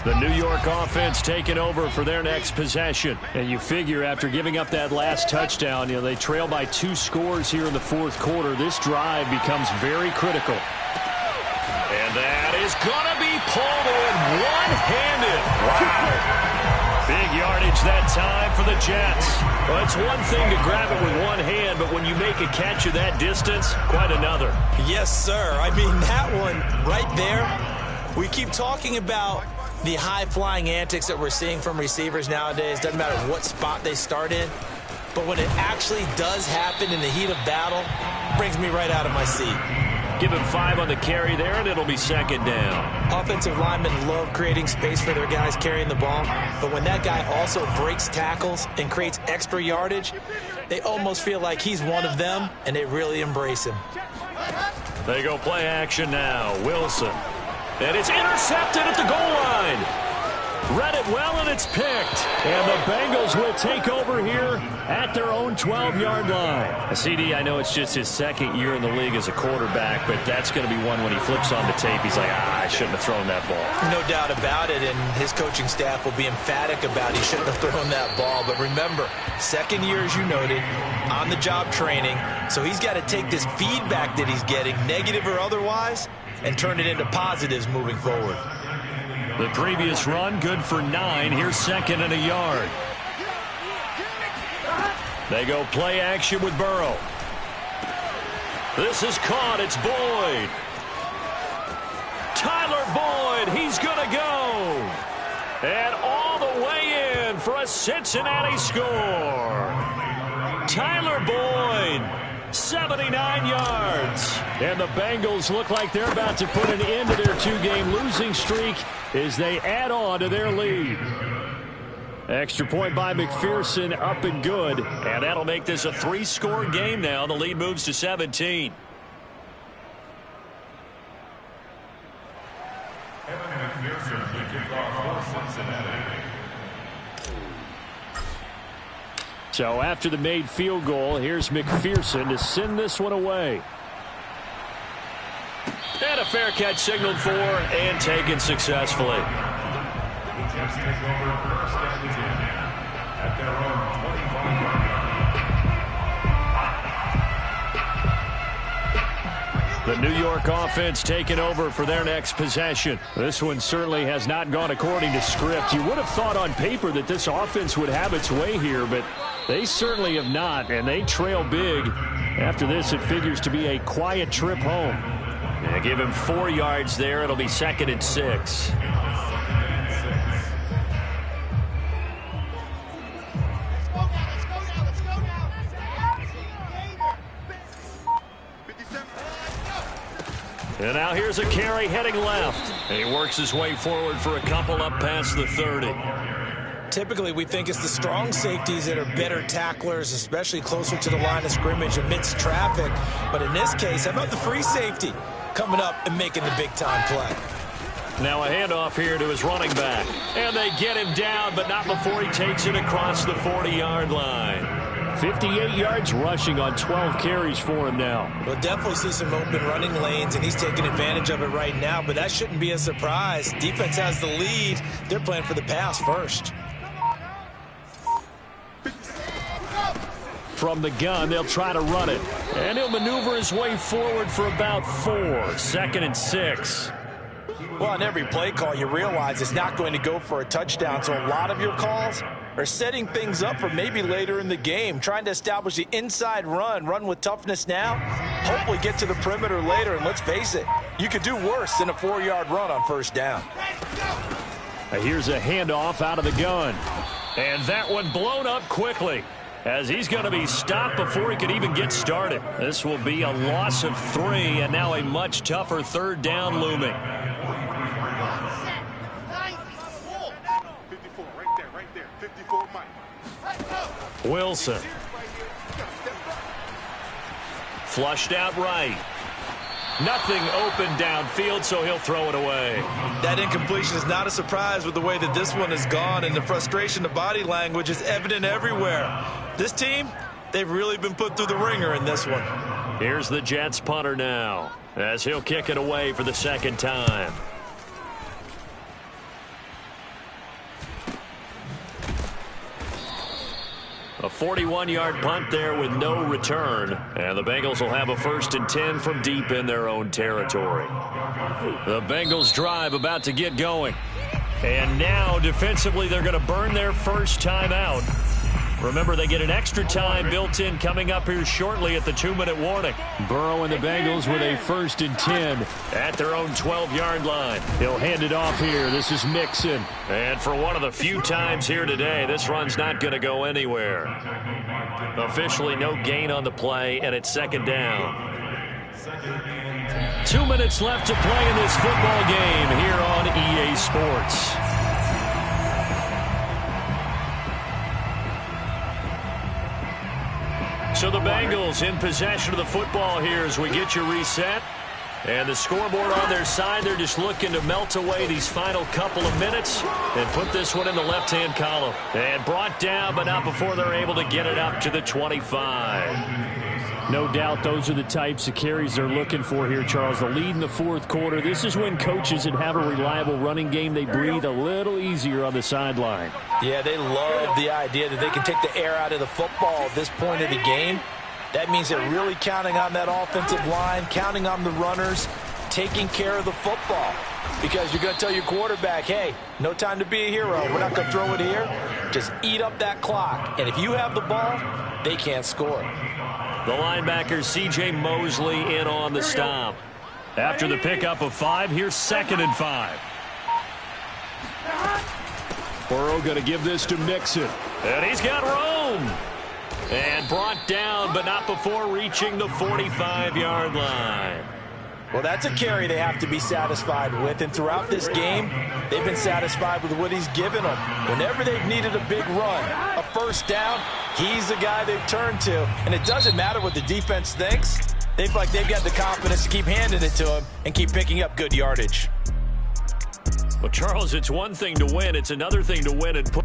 The New York offense taking over for their next possession. And you figure after giving up that last touchdown, they trail by 2 scores here in the fourth quarter. This drive becomes very critical. And that is going to be pulled in one-handed. Wow. Big yardage that time for the Jets. Well, it's one thing to grab it with one hand, but when you make a catch of that distance, quite another. Yes, sir. I mean, that one right there, we keep talking about the high-flying antics that we're seeing from receivers nowadays. Doesn't matter what spot they start in. But when it actually does happen in the heat of battle, brings me right out of my seat. Give him 5 on the carry there, and it'll be second down. Offensive linemen love creating space for their guys carrying the ball. But when that guy also breaks tackles and creates extra yardage, they almost feel like he's one of them, and they really embrace him. They go play action now. Wilson. And it's intercepted at the goal line. Read it well, and it's picked. And the Bengals will take over here at their own 12-yard line. CD, I know it's just his second year in the league as a quarterback, but that's going to be one when he flips on the tape. He's like, I shouldn't have thrown that ball. No doubt about it, and his coaching staff will be emphatic about he shouldn't have thrown that ball. But remember, second year, as you noted, on-the-job training, so he's got to take this feedback that he's getting, negative or otherwise, and turn it into positives moving forward. The previous run, good for 9. Here's second and a yard. They go play action with Burrow. This is caught. It's Boyd. Tyler Boyd. He's going to go. And all the way in for a Cincinnati score. Tyler Boyd. 79 yards. And the Bengals look like they're about to put an end to their 2-game losing streak as they add on to their lead. Extra point by McPherson, up and good. And that'll make this a 3-score game now. The lead moves to 17. Evan McPherson to kick off for Cincinnati. So after the made field goal, here's McPherson to send this one away. And a fair catch signaled for and taken successfully. The Jets take over first and 10 at their own 25-yard line. The New York offense taking over for their next possession. This one certainly has not gone according to script. You would have thought on paper that this offense would have its way here, but they certainly have not, and they trail big. After this, it figures to be a quiet trip home. Yeah, give him 4 yards there. It'll be second and 6. And now here's a carry heading left. And he works his way forward for a couple up past the 30. Typically, we think it's the strong safeties that are better tacklers, especially closer to the line of scrimmage amidst traffic. But in this case, how about the free safety coming up and making the big-time play? Now a handoff here to his running back. And they get him down, but not before he takes it across the 40-yard line. 58 yards rushing on 12 carries for him now. We'll definitely see some open running lanes, and he's taking advantage of it right now, but that shouldn't be a surprise. Defense has the lead. They're playing for the pass first. From the gun, they'll try to run it. And he'll maneuver his way forward for about 4. Second and 6. Well, on every play call, you realize it's not going to go for a touchdown, so a lot of your calls are setting things up for maybe later in the game, trying to establish the inside run with toughness now, hopefully get to the perimeter later, and let's face it, you could do worse than a 4-yard run on first down. Here's a handoff out of the gun. And that one blown up quickly, as he's going to be stopped before he could even get started. This will be a loss of 3, and now a much tougher third down looming. 54, right there. 54, Mike. Wilson. Flushed out right. Nothing open downfield, so he'll throw it away. That incompletion is not a surprise with the way that this one has gone, and the frustration, the body language is evident everywhere. This team, they've really been put through the ringer in this one. Here's the Jets punter now, as he'll kick it away for the second time. A 41-yard punt there with no return. And the Bengals will have a 1st and 10 from deep in their own territory. The Bengals drive about to get going. And now defensively they're going to burn their first time out. Remember, they get an extra time built in coming up here shortly at the 2-minute warning. Burrow and the Bengals with a 1st and 10 at their own 12-yard line. He'll hand it off here. This is Mixon. And for one of the few times here today, this run's not going to go anywhere. Officially no gain on the play, and it's 2nd down. 2 minutes left to play in this football game here on EA Sports. So the Bengals in possession of the football here as we get you reset. And the scoreboard on their side, they're just looking to melt away these final couple of minutes and put this one in the left-hand column. And brought down, but not before they're able to get it up to the 25. No doubt those are the types of carries they're looking for here, Charles. The lead in the 4th quarter. This is when coaches that have a reliable running game, they breathe a little easier on the sideline. Yeah, they love the idea that they can take the air out of the football at this point of the game. That means they're really counting on that offensive line, counting on the runners, taking care of the football. Because you're going to tell your quarterback, hey, no time to be a hero. We're not going to throw it here. Just eat up that clock. And if you have the ball, they can't score. The linebacker, C.J. Mosley, in on the stop. After the pickup of 5, here's 2nd and 5. Burrow going to give this to Mixon. And he's got room. And brought down, but not before reaching the 45-yard line. Well, that's a carry they have to be satisfied with. And throughout this game, they've been satisfied with what he's given them. Whenever they've needed a big run, a 1st down, he's the guy they've turned to. And it doesn't matter what the defense thinks. They feel like they've got the confidence to keep handing it to him and keep picking up good yardage. Well, Charles, it's one thing to win. It's another thing to win and put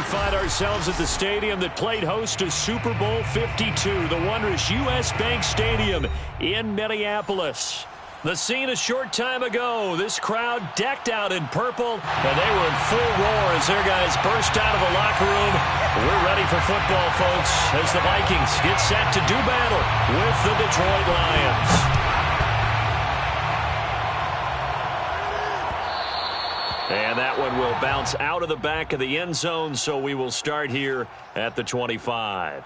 Find ourselves at the stadium that played host to Super Bowl 52, the wondrous U.S. Bank Stadium in Minneapolis. The scene a short time ago, this crowd decked out in purple, and they were in full roar as their guys burst out of the locker room. We're ready for football, folks, as the Vikings get set to do battle with the Detroit Lions. And that one will bounce out of the back of the end zone, so we will start here at the 25.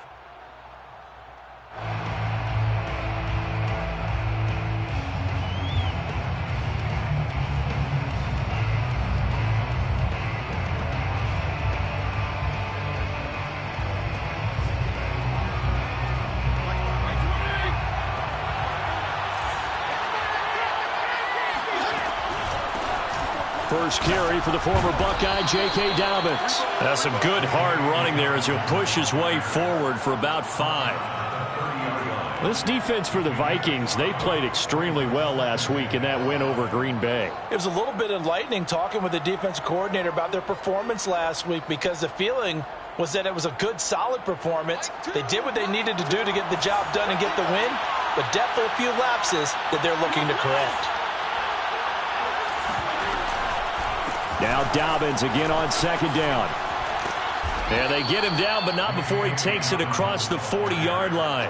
First carry for the former Buckeye, J.K. Dobbins. That's some good hard running there as he'll push his way forward for about 5. This defense for the Vikings, they played extremely well last week in that win over Green Bay. It was a little bit enlightening talking with the defensive coordinator about their performance last week, because the feeling was that it was a good, solid performance. They did what they needed to do to get the job done and get the win, but definitely a few lapses that they're looking to correct. Now Dobbins again on second down. And they get him down, but not before he takes it across the 40-yard line.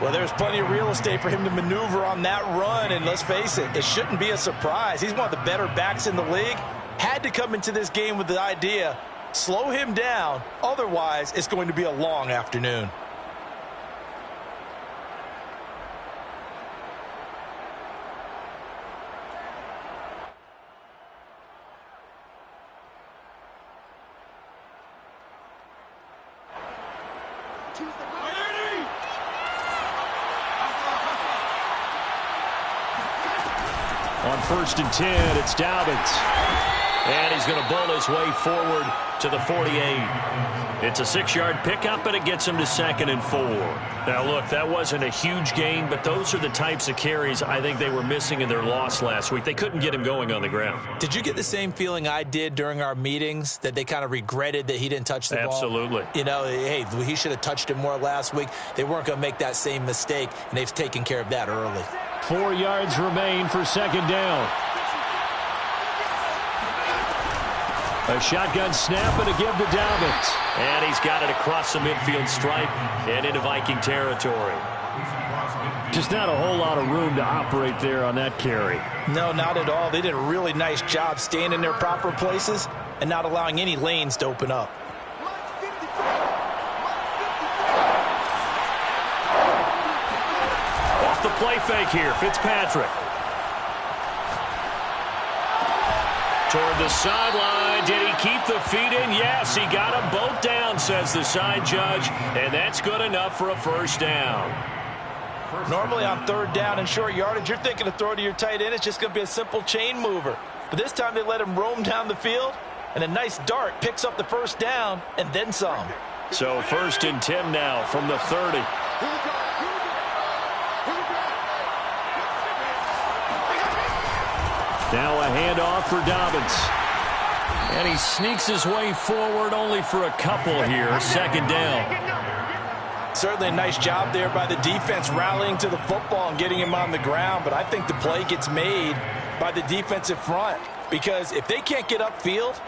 Well, there's plenty of real estate for him to maneuver on that run, and let's face it, it shouldn't be a surprise. He's one of the better backs in the league. Had to come into this game with the idea, slow him down, otherwise it's going to be a long afternoon. On 1st and 10, it's Dobbins. And he's going to bowl his way forward to the 48. It's a 6-yard pickup, and it gets him to 2nd and 4. Now, look, that wasn't a huge gain, but those are the types of carries I think they were missing in their loss last week. They couldn't get him going on the ground. Did you get the same feeling I did during our meetings, that they kind of regretted that he didn't touch the ball? Absolutely. You know, hey, he should have touched it more last week. They weren't going to make that same mistake, and they've taken care of that early. 4 yards remain for 2nd down. A shotgun snap and a give to Dobbins. And he's got it across the midfield stripe and into Viking territory. Just not a whole lot of room to operate there on that carry. No, not at all. They did a really nice job staying in their proper places and not allowing any lanes to open up. Off the play fake here, Fitzpatrick. Toward the sideline. Did he keep the feet in? Yes, he got them both down, says the side judge. And that's good enough for a first down. Normally on third down and short yardage, you're thinking of throw to your tight end. It's just going to be a simple chain mover. But this time they let him roam down the field, and a nice dart picks up the first down and then some. So 1st and 10 now from the 30. Now a handoff for Dobbins. And he sneaks his way forward only for a couple here. 2nd down. Certainly a nice job there by the defense rallying to the football and getting him on the ground. But I think the play gets made by the defensive front. Because if they can't get upfield,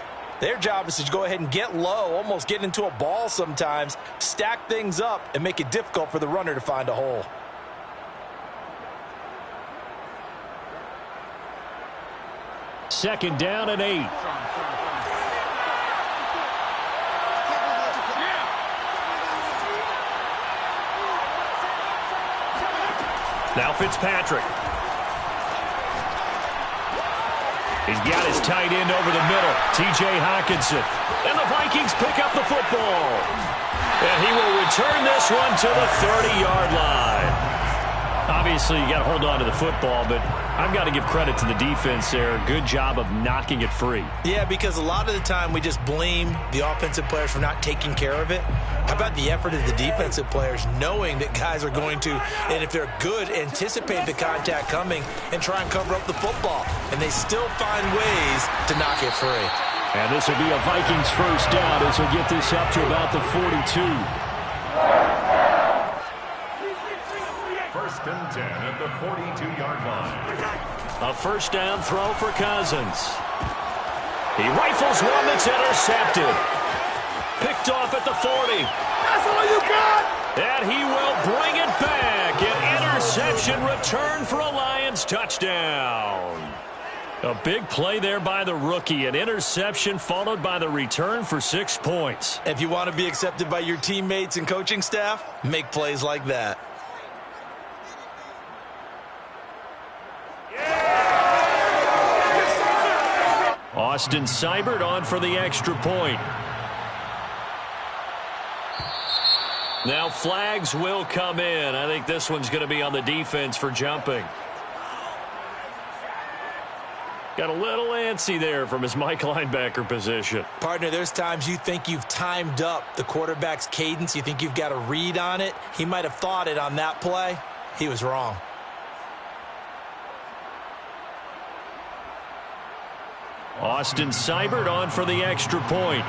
their job is to go ahead and get low, almost get into a ball sometimes, stack things up, and make it difficult for the runner to find a hole. Second down and 8. Now Fitzpatrick. He's got his tight end over the middle, T.J. Hockenson. And the Vikings pick up the football. And he will return this one to the 30-yard line. Obviously, you got to hold on to the football, but I've got to give credit to the defense there. Good job of knocking it free. Yeah, because a lot of the time we just blame the offensive players for not taking care of it. How about the effort of the defensive players knowing that guys are going to, and if they're good, anticipate the contact coming and try and cover up the football. And they still find ways to knock it free. And this will be a Vikings first down as we get this up to about the 42. 1st and 10 at the 42-yard line. A first down throw for Cousins. He rifles one that's intercepted. Picked off at the 40. That's all you got! And he will bring it back. An interception return for a Lions touchdown. A big play there by the rookie. An interception followed by the return for 6 points. If you want to be accepted by your teammates and coaching staff, make plays like that. Austin Seibert on for the extra point. Now flags will come in. I think this one's going to be on the defense for jumping. Got a little antsy there from his Mike linebacker position. Partner, there's times you think you've timed up the quarterback's cadence. You think you've got a read on it. He might have thought it on that play. He was wrong. Austin Seibert on for the extra point.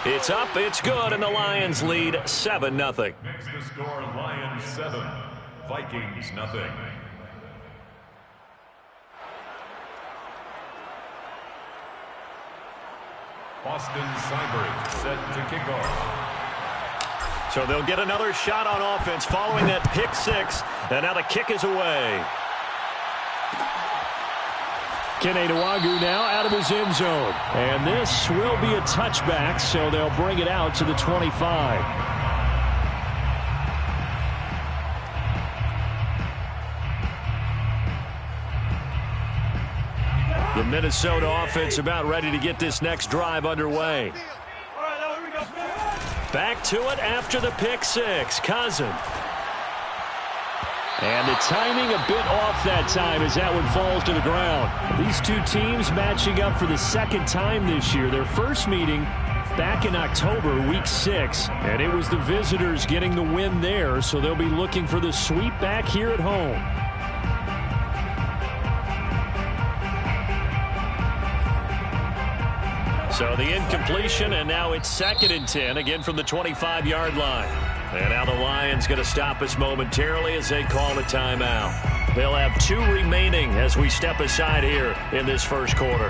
It's up, it's good, and the Lions lead 7-0. Makes the score Lions 7, Vikings 0. Austin Seibert set to kick off. So they'll get another shot on offense following that pick six, and now the kick is away. Kene Nwangwu now out of his end zone. And this will be a touchback, so they'll bring it out to the 25. The Minnesota offense about ready to get this next drive underway. Back to it after the pick six. Cousins. And the timing a bit off that time as that one falls to the ground. These two teams matching up for the second time this year. Their first meeting back in October, week 6. And it was the visitors getting the win there, so they'll be looking for the sweep back here at home. So the incompletion, and now it's 2nd and 10, again from the 25-yard line. And now the Lions going to stop us momentarily as they call a timeout. They'll have 2 remaining as we step aside here in this first quarter.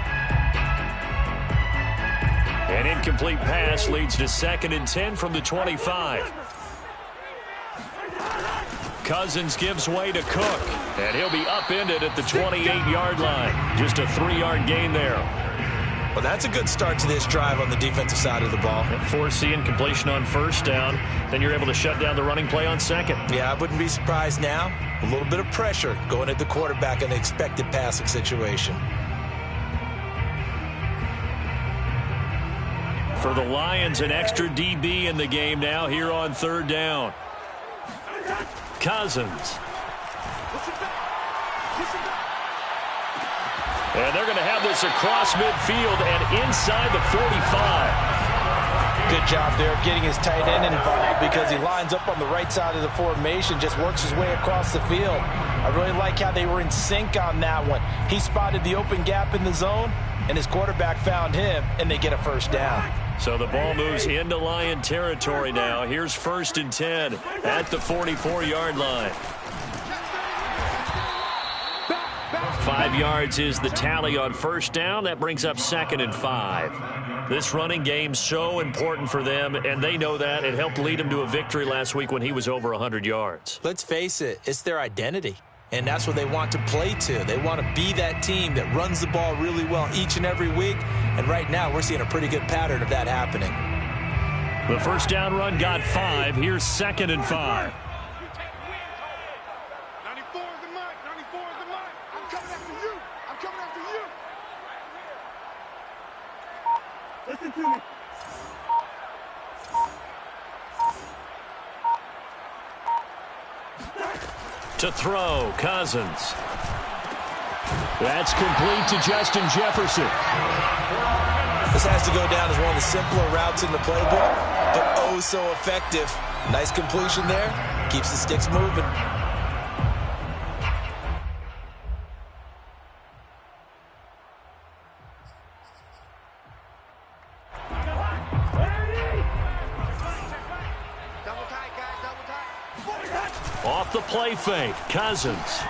An incomplete pass leads to 2nd and 10 from the 25. Cousins gives way to Cook, and he'll be upended at the 28-yard line. Just a 3-yard gain there. Well, that's a good start to this drive on the defensive side of the ball. Force the incompletion on 1st down. Then you're able to shut down the running play on 2nd. Yeah, I wouldn't be surprised now. A little bit of pressure going at the quarterback in an expected passing situation. For the Lions, an extra DB in the game now here on 3rd down. Cousins. And they're going to have this across midfield and inside the 45. Good job there of getting his tight end involved because he lines up on the right side of the formation, just works his way across the field. I really like how they were in sync on that one. He spotted the open gap in the zone, and his quarterback found him, and they get a 1st down. So the ball moves into Lion territory now. Here's 1st and 10 at the 44-yard line. 5 yards is the tally on 1st down. That brings up 2nd and 5. This running game so important for them, and they know that. It helped lead them to a victory last week when he was over 100 yards. Let's face it, it's their identity, and that's what they want to play to. They want to be that team that runs the ball really well each and every week, and right now we're seeing a pretty good pattern of that happening. The 1st down run got 5. Here's 2nd and 5. 94 is the mark. 94 is the mark. I'm coming after you. I'm coming after you. Listen to me. To throw, Cousins. That's complete to Justin Jefferson. This has to go down as one of the simpler routes in the playbook, but oh so effective. Nice completion there. Keeps the sticks moving. Off the play fake, Cousins.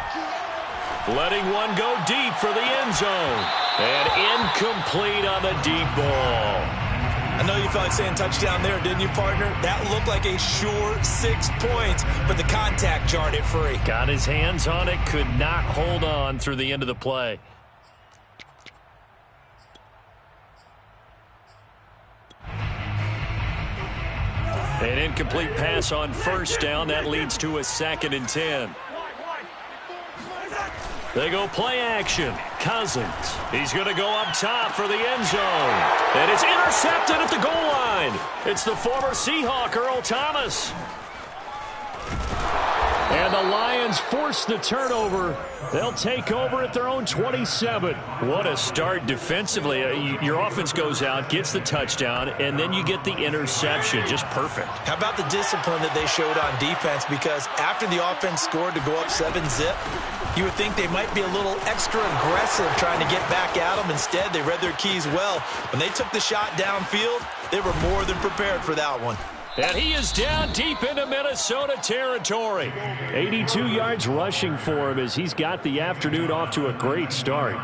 Letting one go deep for the end zone. And incomplete on the deep ball. I know you felt like saying touchdown there, didn't you, partner? That looked like a sure 6 points, but the contact jarred it free. Got his hands on it, could not hold on through the end of the play. An incomplete pass on 1st down. That leads to a 2nd and 10. They go play action. Cousins. He's going to go up top for the end zone. And it's intercepted at the goal line. It's the former Seahawk, Earl Thomas. And the Lions force the turnover. They'll take over at their own 27. What a start defensively. Your offense goes out, gets the touchdown, and then you get the interception. Just perfect. How about the discipline that they showed on defense? Because after the offense scored to go up 7-zip, you would think they might be a little extra aggressive trying to get back at them. Instead, they read their keys well. When they took the shot downfield, they were more than prepared for that one. And he is down deep into Minnesota territory. 82 yards rushing for him as he's got the afternoon off to a great start.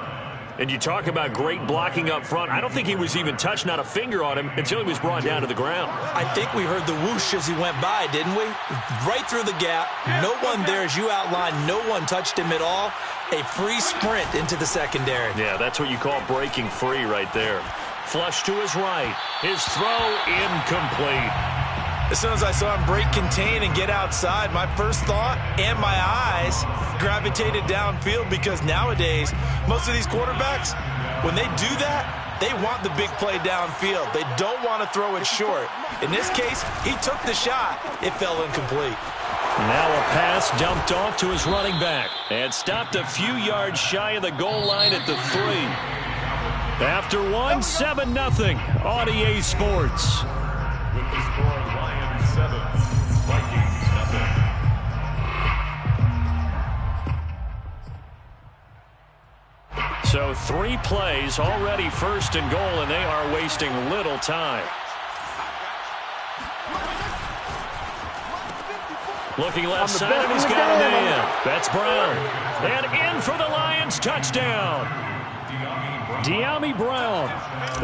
And you talk about great blocking up front. I don't think he was even touched, not a finger on him, until he was brought down to the ground. I think we heard the whoosh as he went by, didn't we? Right through the gap. No one there, as you outlined. No one touched him at all. A free sprint into the secondary. Yeah, that's what you call breaking free right there. Flush to his right. His throw incomplete. As soon as I saw him break contain and get outside, my first thought and my eyes gravitated downfield because nowadays, most of these quarterbacks, when they do that, they want the big play downfield. They don't want to throw it short. In this case, he took the shot. It fell incomplete. Now a pass dumped off to his running back and stopped a few yards shy of the goal line at the 3. After one, 7-0 on EA Sports. With the score, Lions 7, Vikings 0. So 3 plays, already first and goal, and they are wasting little time. Looking left side, and he's got a man. That's Brown. And in for the Lions, touchdown. Dyami Brown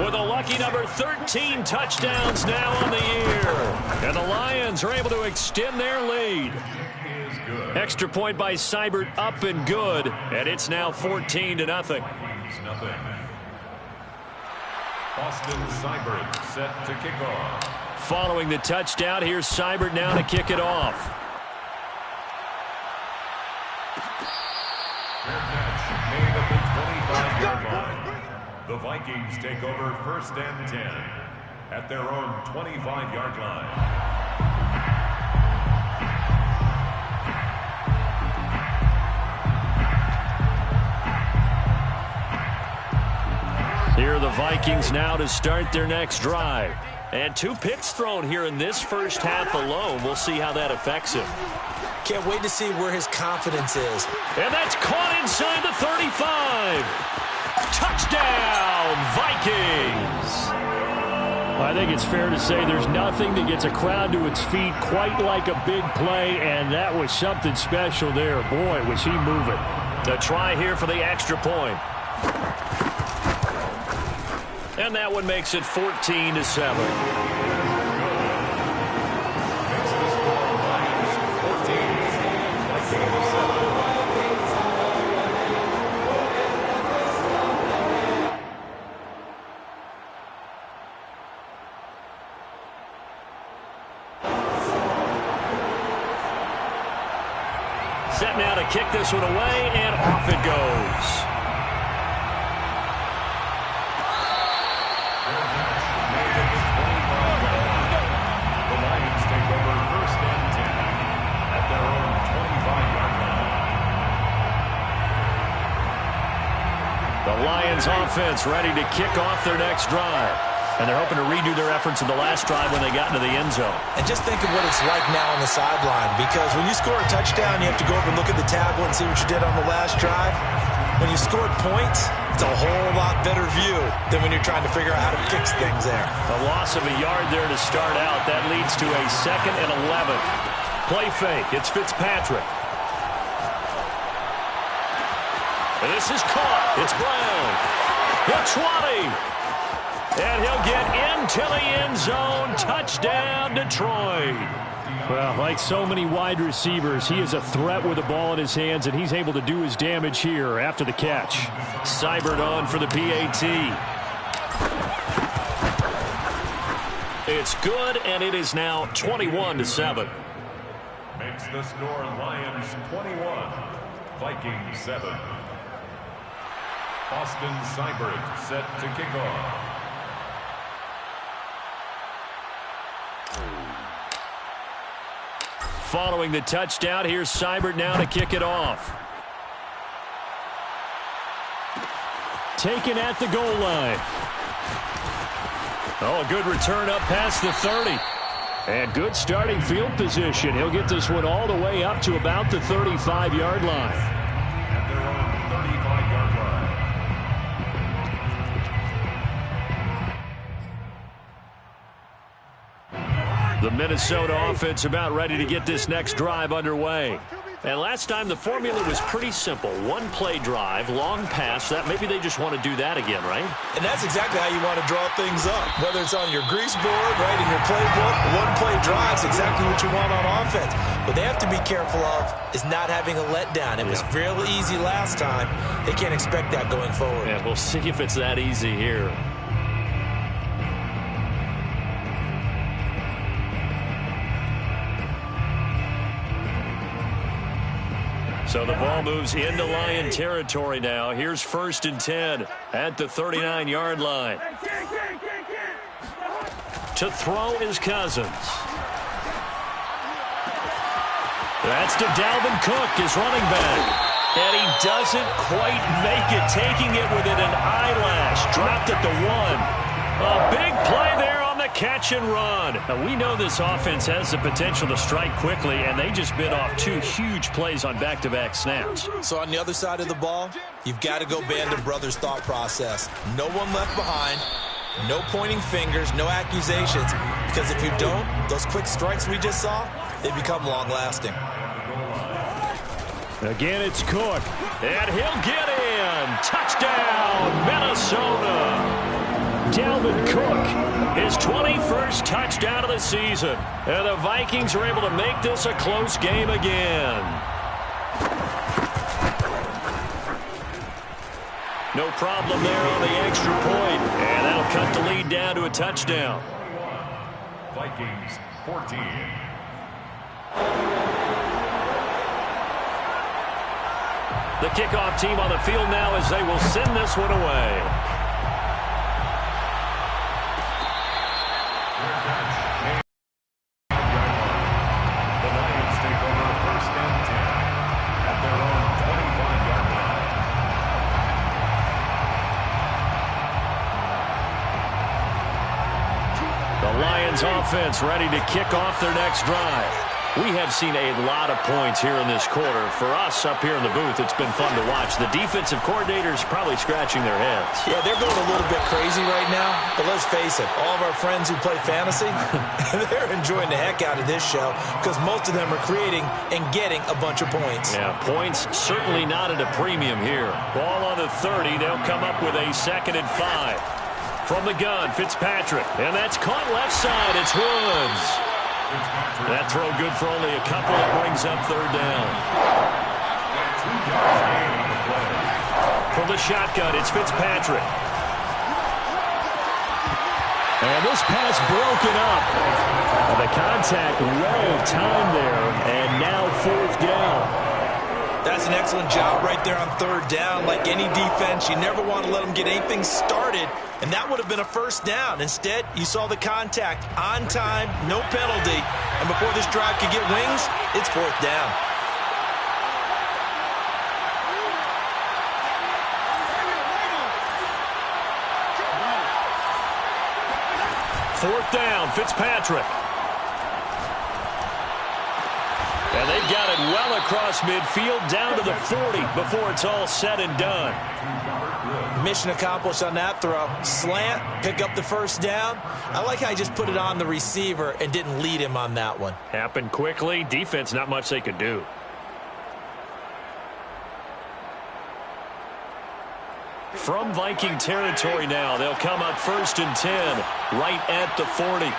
with a lucky number 13 touchdowns now on the year. And the Lions are able to extend their lead. Extra point by Seibert, up and good. And it's now 14-0. Austin Seibert set to kick off. Following the touchdown, here's Seibert now to kick it off. Fair catch made at the 25-yard line. The Vikings take over first and 10 at their own 25-yard line. Here are the Vikings now to start their next drive. And 2 picks thrown here in this first half alone. We'll see how that affects him. Can't wait to see where his confidence is. And that's caught inside the 35. Touchdown, Vikings! I think it's fair to say there's nothing that gets a crowd to its feet quite like a big play, and that was something special there. Boy, was he moving. The try here for the extra point. And that one makes it 14-7. Set now to kick this one away, and off it goes. The Lions take over first and 10 at their own 25-yard line. The Lions offense ready to kick off their next drive. And they're hoping to redo their efforts in the last drive when they got into the end zone. And just think of what it's like now on the sideline, because when you score a touchdown, you have to go over and look at the tablet and see what you did on the last drive. When you scored points, it's a whole lot better view than when you're trying to figure out how to fix things there. A loss of a yard there to start out. That leads to a 2nd and 11. Play fake. It's Fitzpatrick. And this is caught. It's Brown. The 20. And he'll get into the end zone. Touchdown, Detroit. Well, like so many wide receivers, he is a threat with the ball in his hands, and he's able to do his damage here after the catch. Seibert on for the PAT. It's good, and it is now 21-7. Makes the score Lions 21, Vikings 7. Austin Seibert set to kick off. Following the touchdown, here's Seibert now to kick it off. Taken at the goal line. Oh, a good return up past the 30. And good starting field position. He'll get this one all the way up to about the 35-yard line. At their own 35-yard line. The Minnesota offense about ready to get this next drive underway. And last time the formula was pretty simple. 1-play drive, long pass. That maybe they just want to do that again, right? And that's exactly how you want to draw things up. Whether it's on your grease board, right, in your playbook, 1-play drive is exactly what you want on offense. What they have to be careful of is not having a letdown. It was real easy last time. They can't expect that going forward. Yeah, we'll see if it's that easy here. So the ball moves into Lion territory now. Here's 1st and 10 at the 39-yard line. To throw is Cousins. That's to Dalvin Cook, his running back. And he doesn't quite make it, taking it within an eyelash. Dropped at the 1. A big play there on the catch and run. Now, we know this offense has the potential to strike quickly, and they just bit off 2 huge plays on back-to-back snaps. So on the other side of the ball, you've got to go Band of Brothers thought process. No one left behind, no pointing fingers, no accusations, because if you don't, those quick strikes we just saw, they become long-lasting. Again, it's Cook, and he'll get in. Touchdown, Minnesota. Dalvin Cook, his 21st touchdown of the season. And the Vikings are able to make this a close game again. No problem there on the extra point. And that'll cut the lead down to a touchdown. Vikings 14. The kickoff team on the field now as they will send this one away. The Lions take over 1st and 10 at their own 25-yard line. The Lions offense ready to kick off their next drive. We have seen a lot of points here in this quarter. For us up here in the booth, it's been fun to watch. The defensive coordinators probably scratching their heads. Yeah, they're going a little bit crazy right now, but let's face it, all of our friends who play fantasy, they're enjoying the heck out of this show because most of them are creating and getting a bunch of points. Yeah, points certainly not at a premium here. Ball on the 30. They'll come up with a 2nd and 5. From the gun, Fitzpatrick, and that's caught left side. It's Woods. That throw good for only a couple. It brings up 3rd down. From the shotgun, it's Fitzpatrick. And this pass broken up. And the contact well timed there, and now 4th down. That's an excellent job right there on 3rd down. Like any defense, you never want to let them get anything started, and that would have been a 1st down. Instead, you saw the contact on time, no penalty, and before this drive could get wings, it's 4th down. Fourth down, Fitzpatrick. And they've got it well across midfield, down to the 40 before it's all said and done. Mission accomplished on that throw. Slant, pick up the 1st down. I like how he just put it on the receiver and didn't lead him on that one. Happened quickly. Defense, not much they could do. From Viking territory now, they'll come up 1st and 10, right at the 40.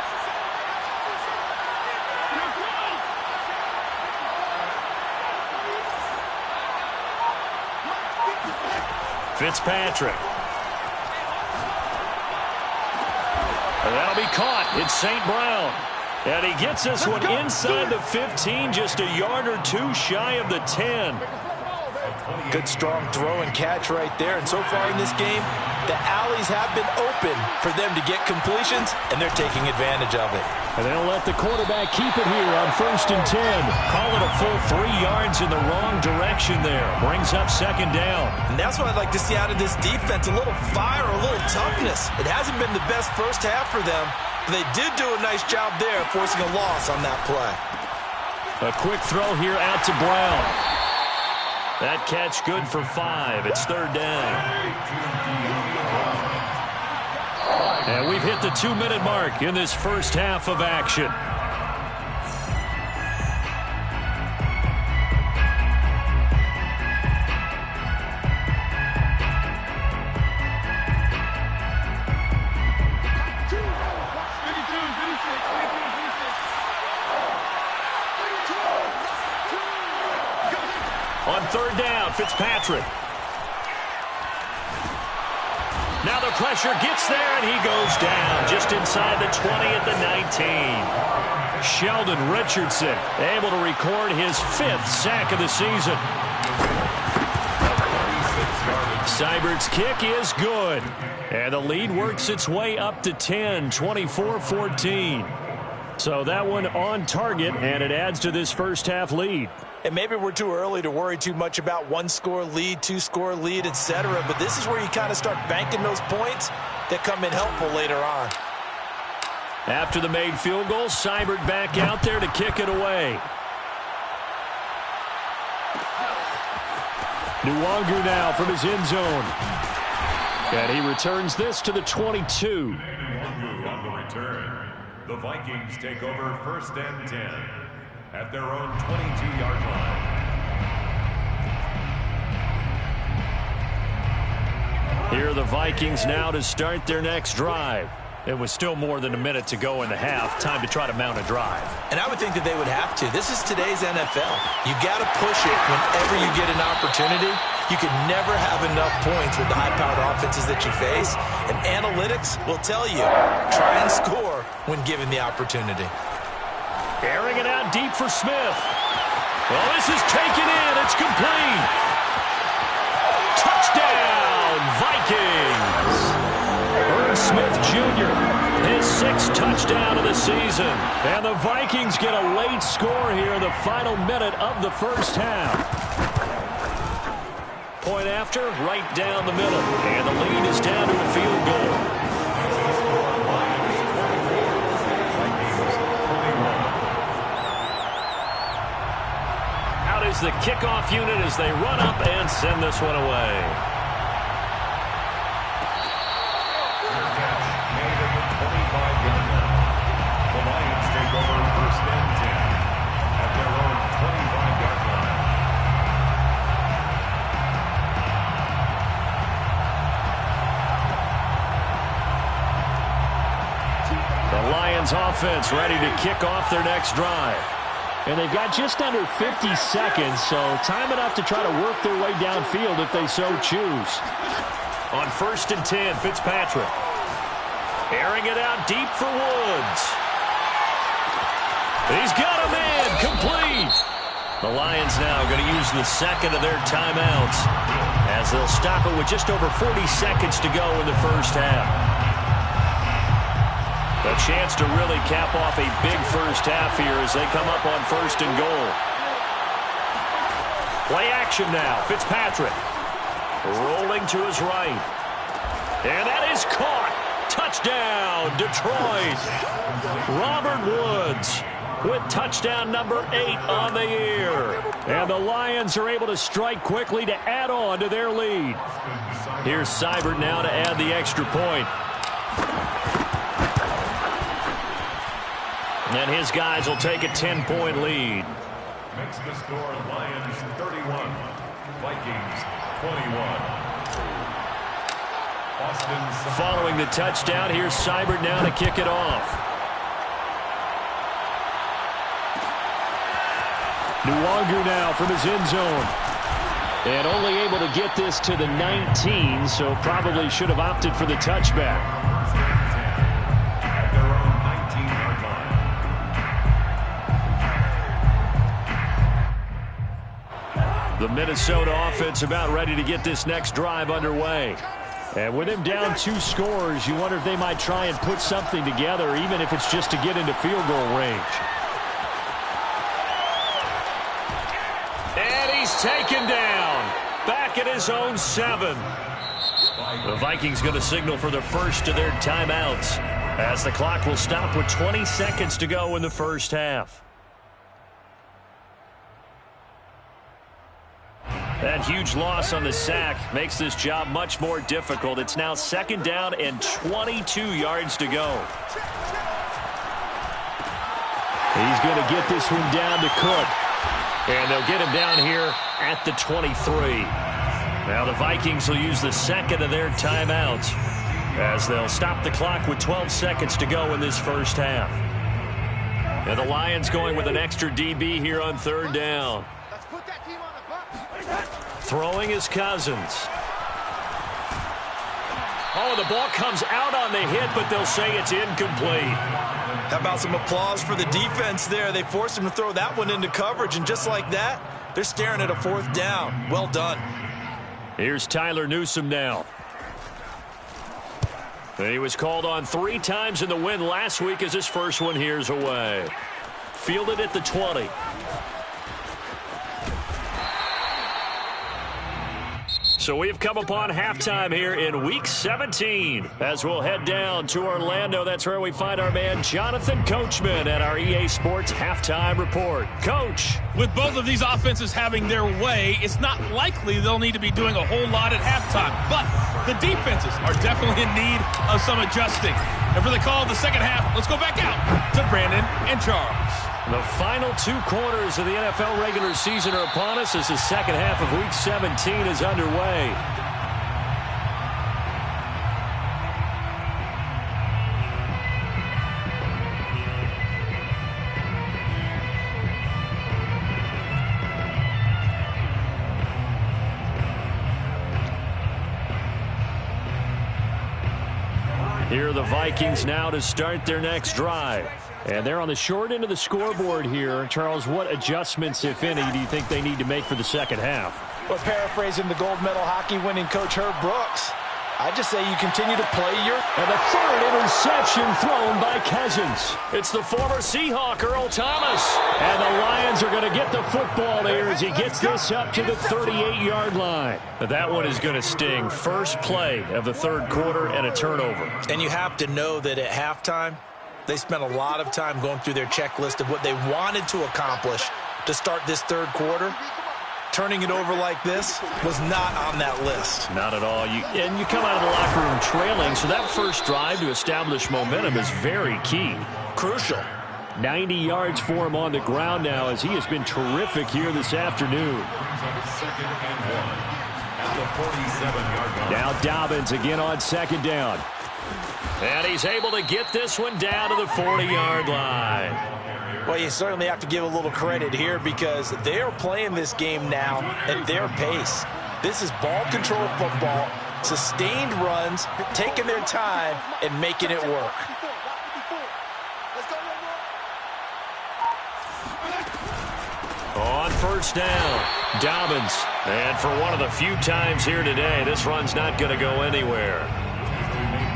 Fitzpatrick. And that'll be caught. It's St. Brown. And he gets this one inside the 15, just a yard or 2 shy of the 10. Good strong throw and catch right there. And so far in this game, the alleys have been open for them to get completions, and they're taking advantage of it. And they'll let the quarterback keep it here on 1st and 10. Call it a full 3 yards in the wrong direction there. Brings up 2nd down. And that's what I'd like to see out of this defense, a little fire, a little toughness. It hasn't been the best first half for them, but they did do a nice job there forcing a loss on that play. A quick throw here out to Brown. That catch good for 5. It's 3rd down. And we've hit the 2-minute mark in this first half of action. On 3rd down, Fitzpatrick. Now the pressure gets there, and he goes down just inside the 20 at the 19. Sheldon Richardson able to record his 5th sack of the season. Seibert's kick is good. And the lead works its way up to 10, 24-14. So that one on target, and it adds to this first half lead. And maybe we're too early to worry too much about 1-score lead, 2-score lead, etc. But this is where you kind of start banking those points that come in helpful later on. After the made field goal, Seibert back out there to kick it away. Nwangu now from his end zone. And he returns this to the 22. Nwangu on the return. The Vikings take over 1st and 10 at their own 22-yard line. Here are the Vikings now to start their next drive. It was still more than a minute to go in the half. Time to try to mount a drive. And I would think that they would have to. This is today's NFL. You got to push it whenever you get an opportunity. You can never have enough points with the high-powered offenses that you face. And analytics will tell you, try and score when given the opportunity. Airing it out deep for Smith. Well, this is taken in. It's complete. Touchdown, Vikings. Irv Smith Jr., his 6th touchdown of the season. And the Vikings get a late score here in the final minute of the first half. Point after, right down the middle. And the lead is down to a field goal. Out is the kickoff unit as they run up and send this one away. Offense ready to kick off their next drive. And they've got just under 50 seconds, so time enough to try to work their way downfield if they so choose. On 1st and 10, Fitzpatrick. Airing it out deep for Woods. He's got a man, complete. The Lions now going to use the 2nd of their timeouts as they'll stop it with just over 40 seconds to go in the first half. A chance to really cap off a big first half here as they come up on 1st and goal. Play action now. Fitzpatrick rolling to his right. And that is caught. Touchdown, Detroit. Robert Woods with touchdown number 8 on the year. And the Lions are able to strike quickly to add on to their lead. Here's Seibert now to add the extra point. And his guys will take a 10-point lead. Makes the score Lions 31, Vikings 21. Following the touchdown, here's Seibert now to kick it off. Nwangu now from his end zone. And only able to get this to the 19, so probably should have opted for the touchback. The Minnesota offense about ready to get this next drive underway. And with him down 2 scores, you wonder if they might try and put something together, even if it's just to get into field goal range. And he's taken down. Back at his own 7. The Vikings going to signal for the first of their timeouts as the clock will stop with 20 seconds to go in the first half. That huge loss on the sack makes this job much more difficult. It's now 2nd down and 22 yards to go. He's going to get this one down to Cook. And they'll get him down here at the 23. Now the Vikings will use the 2nd of their timeouts as they'll stop the clock with 12 seconds to go in this first half. And the Lions going with an extra DB here on 3rd down. Throwing is Cousins. Oh, the ball comes out on the hit, but they'll say it's incomplete. How about some applause for the defense there? They forced him to throw that one into coverage, and just like that, they're staring at a 4th down. Well done. Here's Tyler Newsome now. He was called on 3 times in the win last week as his first one here's away. Fielded at the 20. So we've come upon halftime here in Week 17. As we'll head down to Orlando, that's where we find our man Jonathan Coachman at our EA Sports Halftime Report. Coach. With both of these offenses having their way, it's not likely they'll need to be doing a whole lot at halftime. But the defenses are definitely in need of some adjusting. And for the call of the second half, let's go back out to Brandon and Charles. The final 2 quarters of the NFL regular season are upon us as the second half of Week 17 is underway. Here are the Vikings now to start their next drive. And they're on the short end of the scoreboard here. Charles, what adjustments, if any, do you think they need to make for the second half? Well, paraphrasing the gold medal hockey winning coach Herb Brooks, I just say you continue to play your... And the third interception thrown by Cousins. It's the former Seahawk, Earl Thomas. And the Lions are going to get the football here as he gets this up to the 38-yard line. That one is going to sting. First play of the third quarter and a turnover. And you have to know that at halftime, they spent a lot of time going through their checklist of what they wanted to accomplish to start this third quarter. Turning it over like this was not on that list. Not at all. And you come out of the locker room trailing, so that first drive to establish momentum is very key. Crucial. 90 yards for him on the ground now as he has been terrific here this afternoon. Now Dobbins again on second down. And he's able to get this one down to the 40-yard line. Well, you certainly have to give a little credit here because they are playing this game now at their pace. This is ball control football, sustained runs, taking their time, and making it work. On first down, Dobbins. And for one of the few times here today, this run's not going to go anywhere.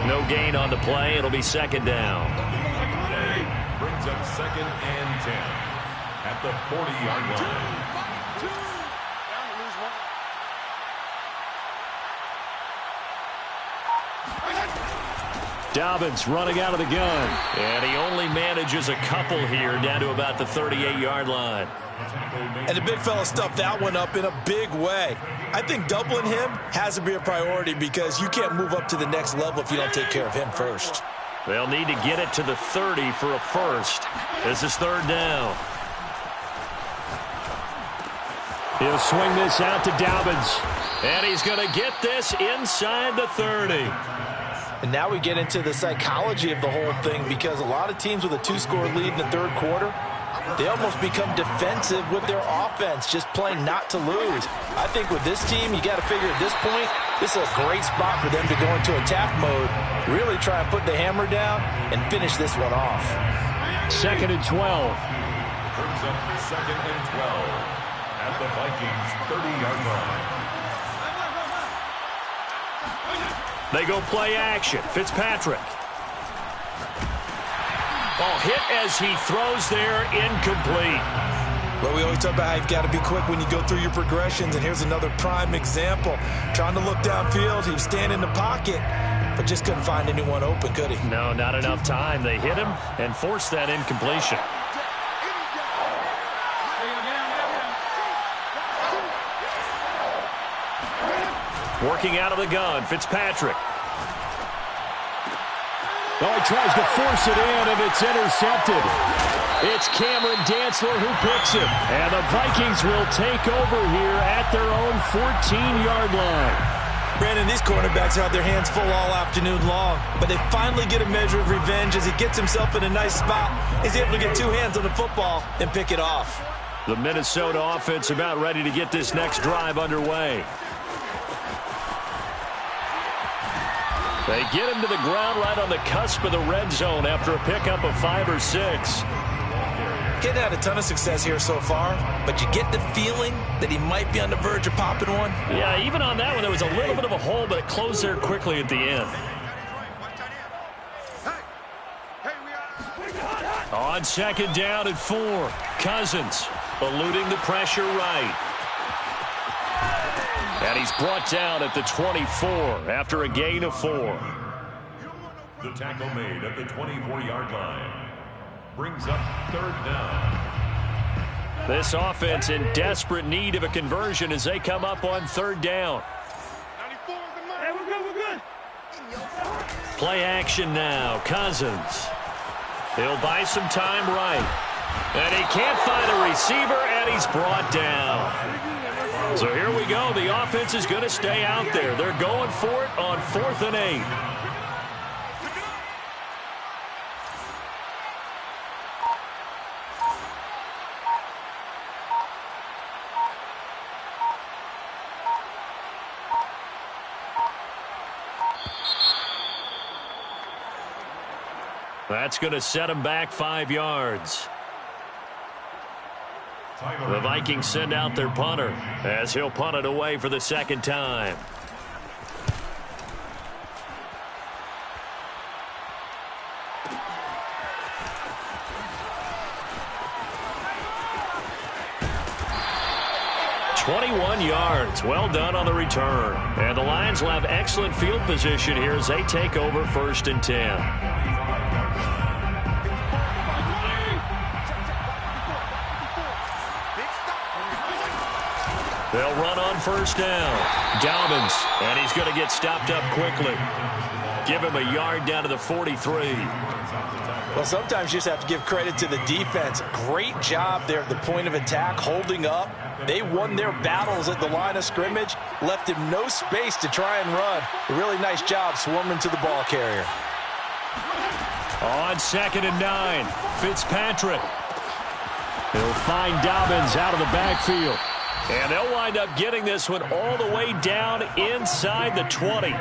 No gain on the play. It'll be second down. Brings up 2nd and 10 at the 40-yard line. Dobbins running out of the gun. And he only manages a couple here down to about the 38-yard line. And the big fella stuffed that one up in a big way. I think doubling him has to be a priority because you can't move up to the next level if you don't take care of him first. They'll need to get it to the 30 for a first. This is third down. He'll swing this out to Dobbins. And he's going to get this inside the 30. And now we get into the psychology of the whole thing because a lot of teams with a 2-score lead in the third quarter, they almost become defensive with their offense, just playing not to lose. I think with this team, you got to figure at this point, this is a great spot for them to go into attack mode, really try and put the hammer down and finish this one off. 2nd and 12. Brings up 2nd and 12 at the Vikings 30-yard line. They go play action. Fitzpatrick. Ball hit as he throws there, incomplete. Well, we always talk about how you've got to be quick when you go through your progressions, and here's another prime example. Trying to look downfield, he was standing in the pocket, but just couldn't find anyone open, could he? No, not enough time. They hit him and forced that incompletion. Working out of the gun, Fitzpatrick. Oh, he tries to force it in, and it's intercepted. It's Cameron Dantzler who picks it. And the Vikings will take over here at their own 14-yard line. Brandon, these quarterbacks had their hands full all afternoon long, but they finally get a measure of revenge as he gets himself in a nice spot. He's able to get 2 hands on the football and pick it off. The Minnesota offense about ready to get this next drive underway. They get him to the ground right on the cusp of the red zone after a pickup of 5 or 6. Getting had a ton of success here so far, but you get the feeling that he might be on the verge of popping one. Yeah, even on that one, there was a little bit of a hole, but it closed there quickly at the end. On 2nd down and 4, Cousins eluding the pressure right. And he's brought down at the 24 after a gain of 4. The tackle made at the 24-yard line brings up 3rd down. This offense in desperate need of a conversion as they come up on 3rd down. Hey, we're good. Play action now. Cousins. He'll buy some time right. And he can't find a receiver, and he's brought down. So here we go. The offense is going to stay out there. They're going for it on 4th and 8. That's going to set him back 5 yards. The Vikings send out their punter as he'll punt it away for the 2nd time. "21 yards. Well done on the return. And the Lions will have excellent field position here as they take over 1st and 10. They'll run on 1st down. Dobbins, and he's going to get stopped up quickly. Give him a yard down to the 43. Well, sometimes you just have to give credit to the defense. Great job there at the point of attack, holding up. They won their battles at the line of scrimmage, left him no space to try and run. A really nice job swarming to the ball carrier. On 2nd and 9, Fitzpatrick. He'll find Dobbins out of the backfield. And they'll wind up getting this one all the way down inside the 20.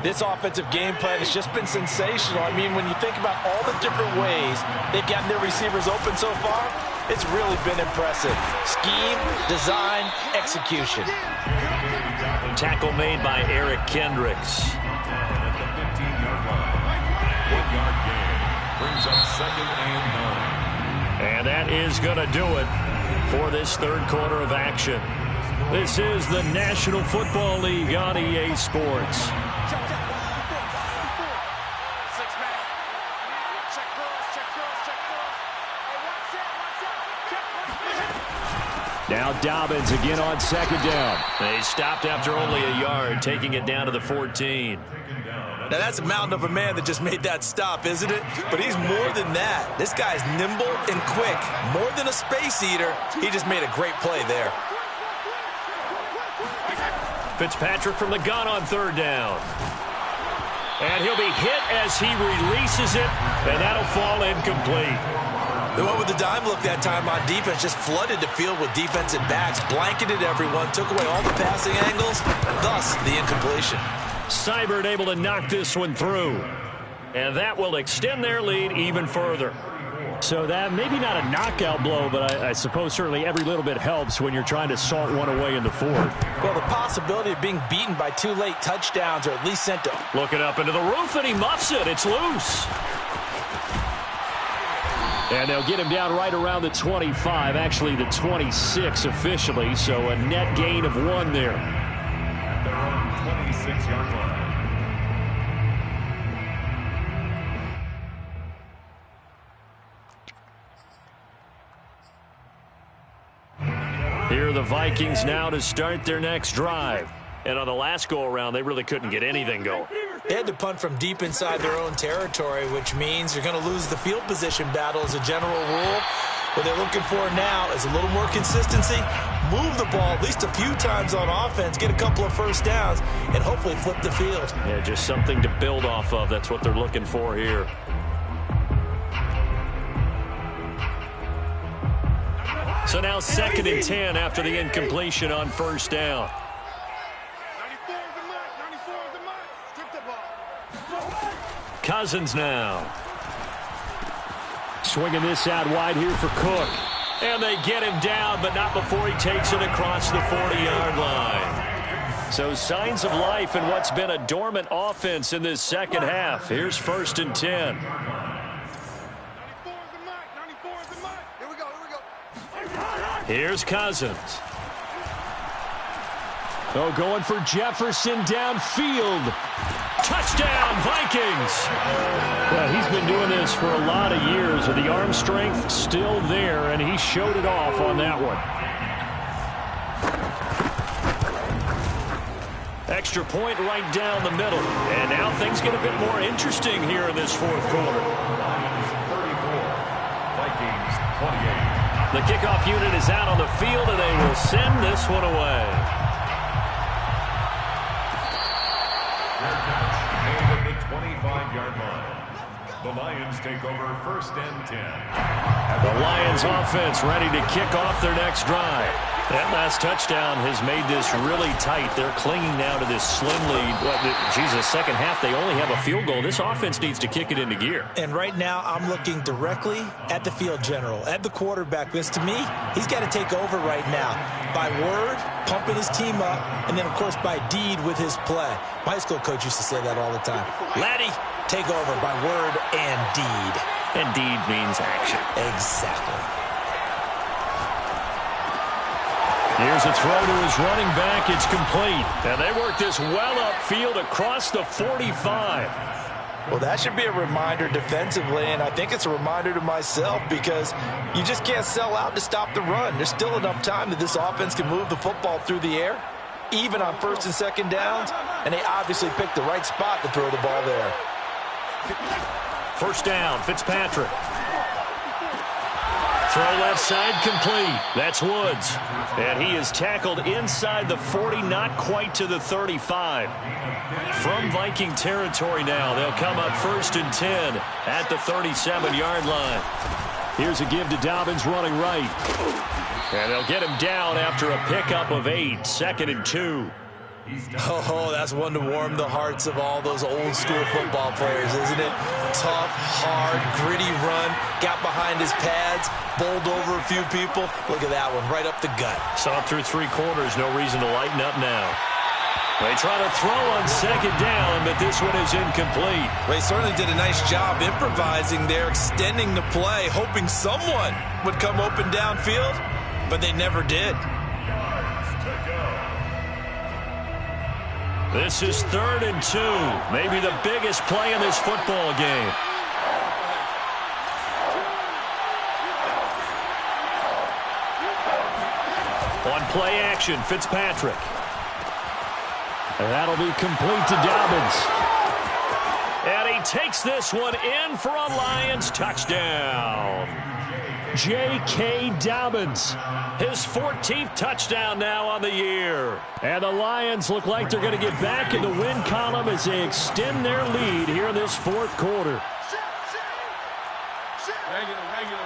This offensive game plan has just been sensational. I mean, when you think about all the different ways they've gotten their receivers open so far, it's really been impressive. Scheme, design, execution. Tackle made by Eric Kendricks. At the 15-yard line. 1-yard gain brings up 2nd and 9. And that is going to do it for this 3rd quarter of action. This is the National Football League on EA Sports. Now Dobbins again on 2nd down. They stopped after only a yard, taking it down to the 14. Now, that's a mountain of a man that just made that stop, isn't it? But he's more than that. This guy's nimble and quick. More than a space eater, he just made a great play there. Fitzpatrick from the gun on 3rd down. And he'll be hit as he releases it, and that'll fall incomplete. The one with the dime look that time on defense just flooded the field with defensive backs, blanketed everyone, took away all the passing angles, thus the incompletion. Seibert able to knock this one through. And that will extend their lead even further. So that maybe not a knockout blow, but I suppose certainly every little bit helps when you're trying to salt one away in the 4th. Well, the possibility of being beaten by 2 late touchdowns or at least sent to... Looking up into the roof, and he muffs it. It's loose. And they'll get him down right around the 25, actually the 26 officially, so a net gain of 1 there. At their own 26-yard line. Here are the Vikings now to start their next drive. And on the last go-around, they really couldn't get anything going. They had to punt from deep inside their own territory, which means you're going to lose the field position battle as a general rule. What they're looking for now is a little more consistency, move the ball at least a few times on offense, get a couple of 1st downs, and hopefully flip the field. Yeah, just something to build off of. That's what they're looking for here. So now 2nd and 10 after the incompletion on 1st down. 94 is the mark. 94 is the mark. Strip the ball. Cousins now. Swinging this out wide here for Cook. And they get him down, but not before he takes it across the 40-yard line. So signs of life in what's been a dormant offense in this 2nd half. Here's 1st and 10. 94 is the mark. 94 is the mark. Here we go. Here's Cousins. Oh, going for Jefferson downfield. Touchdown, Vikings! Well, he's been doing this for a lot of years, with the arm strength still there, and he showed it off on that one. Extra point right down the middle. And now things get a bit more interesting here in this fourth quarter. Lions 34, Vikings 28. The kickoff unit is out on the field, and they will send this one away. Made at the 25-yard line. The Lions take over 1st and 10. The Lions offense ready to kick off their next drive. That last touchdown has made this really tight. They're clinging now to this slim lead. Jesus, second half, they only have a field goal. This offense needs to kick it into gear. And right now, I'm looking directly at the field general, at the quarterback. Because to me, he's got to take over right now. By word, pumping his team up, and then, of course, by deed with his play. My high school coach used to say that all the time. Laddie, take over by word and deed. And deed means action. Exactly. Here's a throw to his running back. It's complete. And they work this well upfield across the 45. Well, that should be a reminder defensively, and I think it's a reminder to myself, because you just can't sell out to stop the run. There's still enough time that this offense can move the football through the air, even on 1st and 2nd downs, and they obviously picked the right spot to throw the ball there. First down, Fitzpatrick. Throw left side, complete. That's Woods. And he is tackled inside the 40, not quite to the 35. From Viking territory now, they'll come up 1st and 10 at the 37-yard line. Here's a give to Dobbins running right. And they'll get him down after a pickup of 8, 2nd and 2. Oh, that's one to warm the hearts of all those old school football players, isn't it? Tough, hard, gritty run, got behind his pads, bowled over a few people. Look at that one, right up the gut. Saw it through 3 quarters, no reason to lighten up now. They try to throw on 2nd down, but this one is incomplete. They certainly did a nice job improvising there, extending the play, hoping someone would come open downfield, but they never did. This is 3rd and 2. Maybe the biggest play in this football game. On play action, Fitzpatrick. And that'll be complete to Dobbins. And he takes this one in for a Lions touchdown. J.K. Dobbins. His 14th touchdown now on the year. And the Lions look like they're going to get back in the win column as they extend their lead here in this fourth quarter. Regular.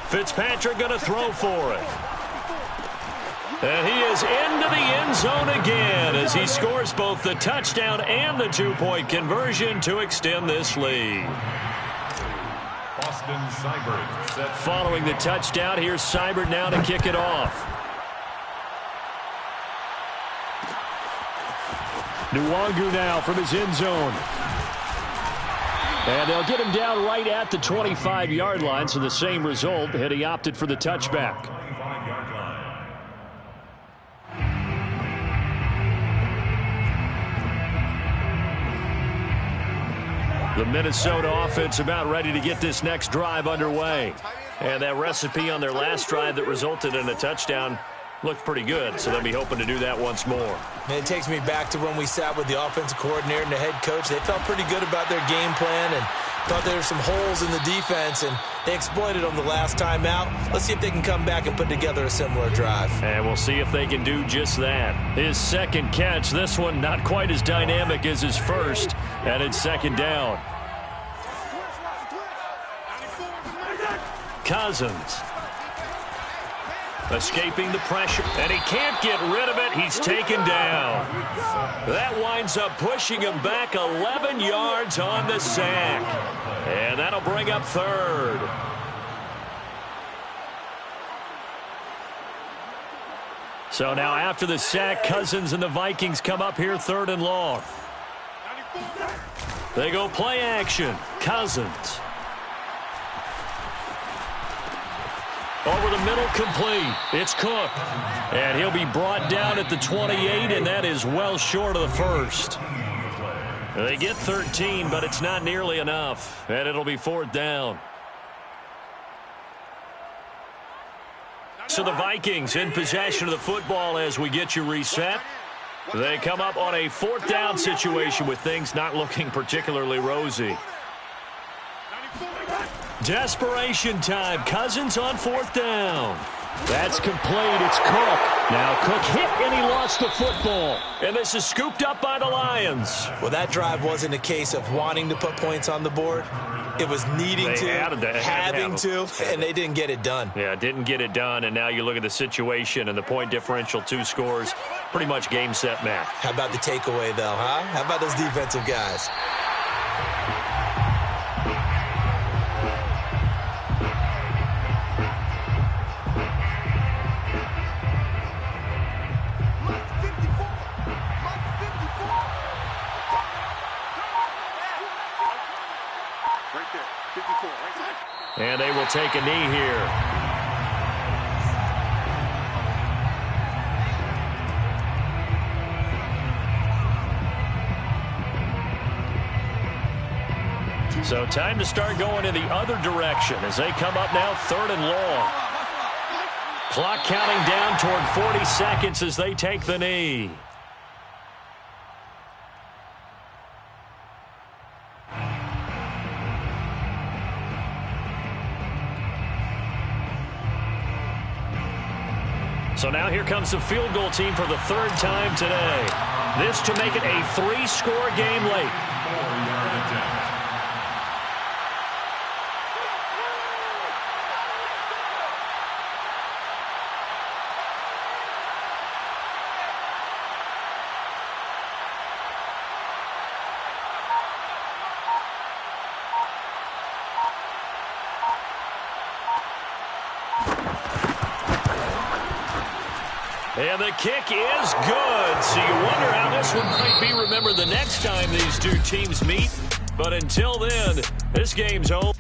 Fitzpatrick going to throw for it. And he is into the end zone again as he scores both the touchdown and the 2-point conversion to extend this lead. Austin Seibert set. Following the touchdown, here's Seibert now to kick it off. Nwangu now from his end zone. And they'll get him down right at the 25-yard line, so the same result, had he opted for the touchback. The Minnesota offense about ready to get this next drive underway. And that recipe on their last drive that resulted in a touchdown looked pretty good, so they'll be hoping to do that once more. And it takes me back to when we sat with the offensive coordinator and the head coach. They felt pretty good about their game plan and thought there were some holes in the defense, and they exploited them the last time out. Let's see if they can come back and put together a similar drive. And we'll see if they can do just that. His second catch, this one not quite as dynamic as his first, and it's 2nd down. Cousins. Escaping the pressure, and he can't get rid of it. He's taken down. That winds up pushing him back 11 yards on the sack. And that'll bring up 3rd. So now after the sack, Cousins and the Vikings come up here 3rd and long. They go play action. Cousins. Over the middle, complete. It's Cook. And he'll be brought down at the 28, and that is well short of the first. They get 13, but it's not nearly enough, and it'll be 4th down. So the Vikings in possession of the football as we get you reset. They come up on a 4th down situation with things not looking particularly rosy. Desperation time. Cousins on 4th down. That's complete. It's Cook. Now Cook hit and he lost the football. And this is scooped up by the Lions. Well, that drive wasn't a case of wanting to put points on the board. It was needing having to, and they didn't get it done. Yeah, didn't get it done, and now you look at the situation and the point differential, 2 scores, pretty much game, set, match. How about the takeaway, though, huh? How about those defensive guys? And they will take a knee here. So time to start going in the other direction as they come up now 3rd and long. Clock counting down toward 40 seconds as they take the knee. So now here comes the field goal team for the 3rd time today. This to make it a 3-score game late. 4-yard attempt. And the kick is good. So you wonder how this one might be remembered the next time these two teams meet. But until then, this game's over.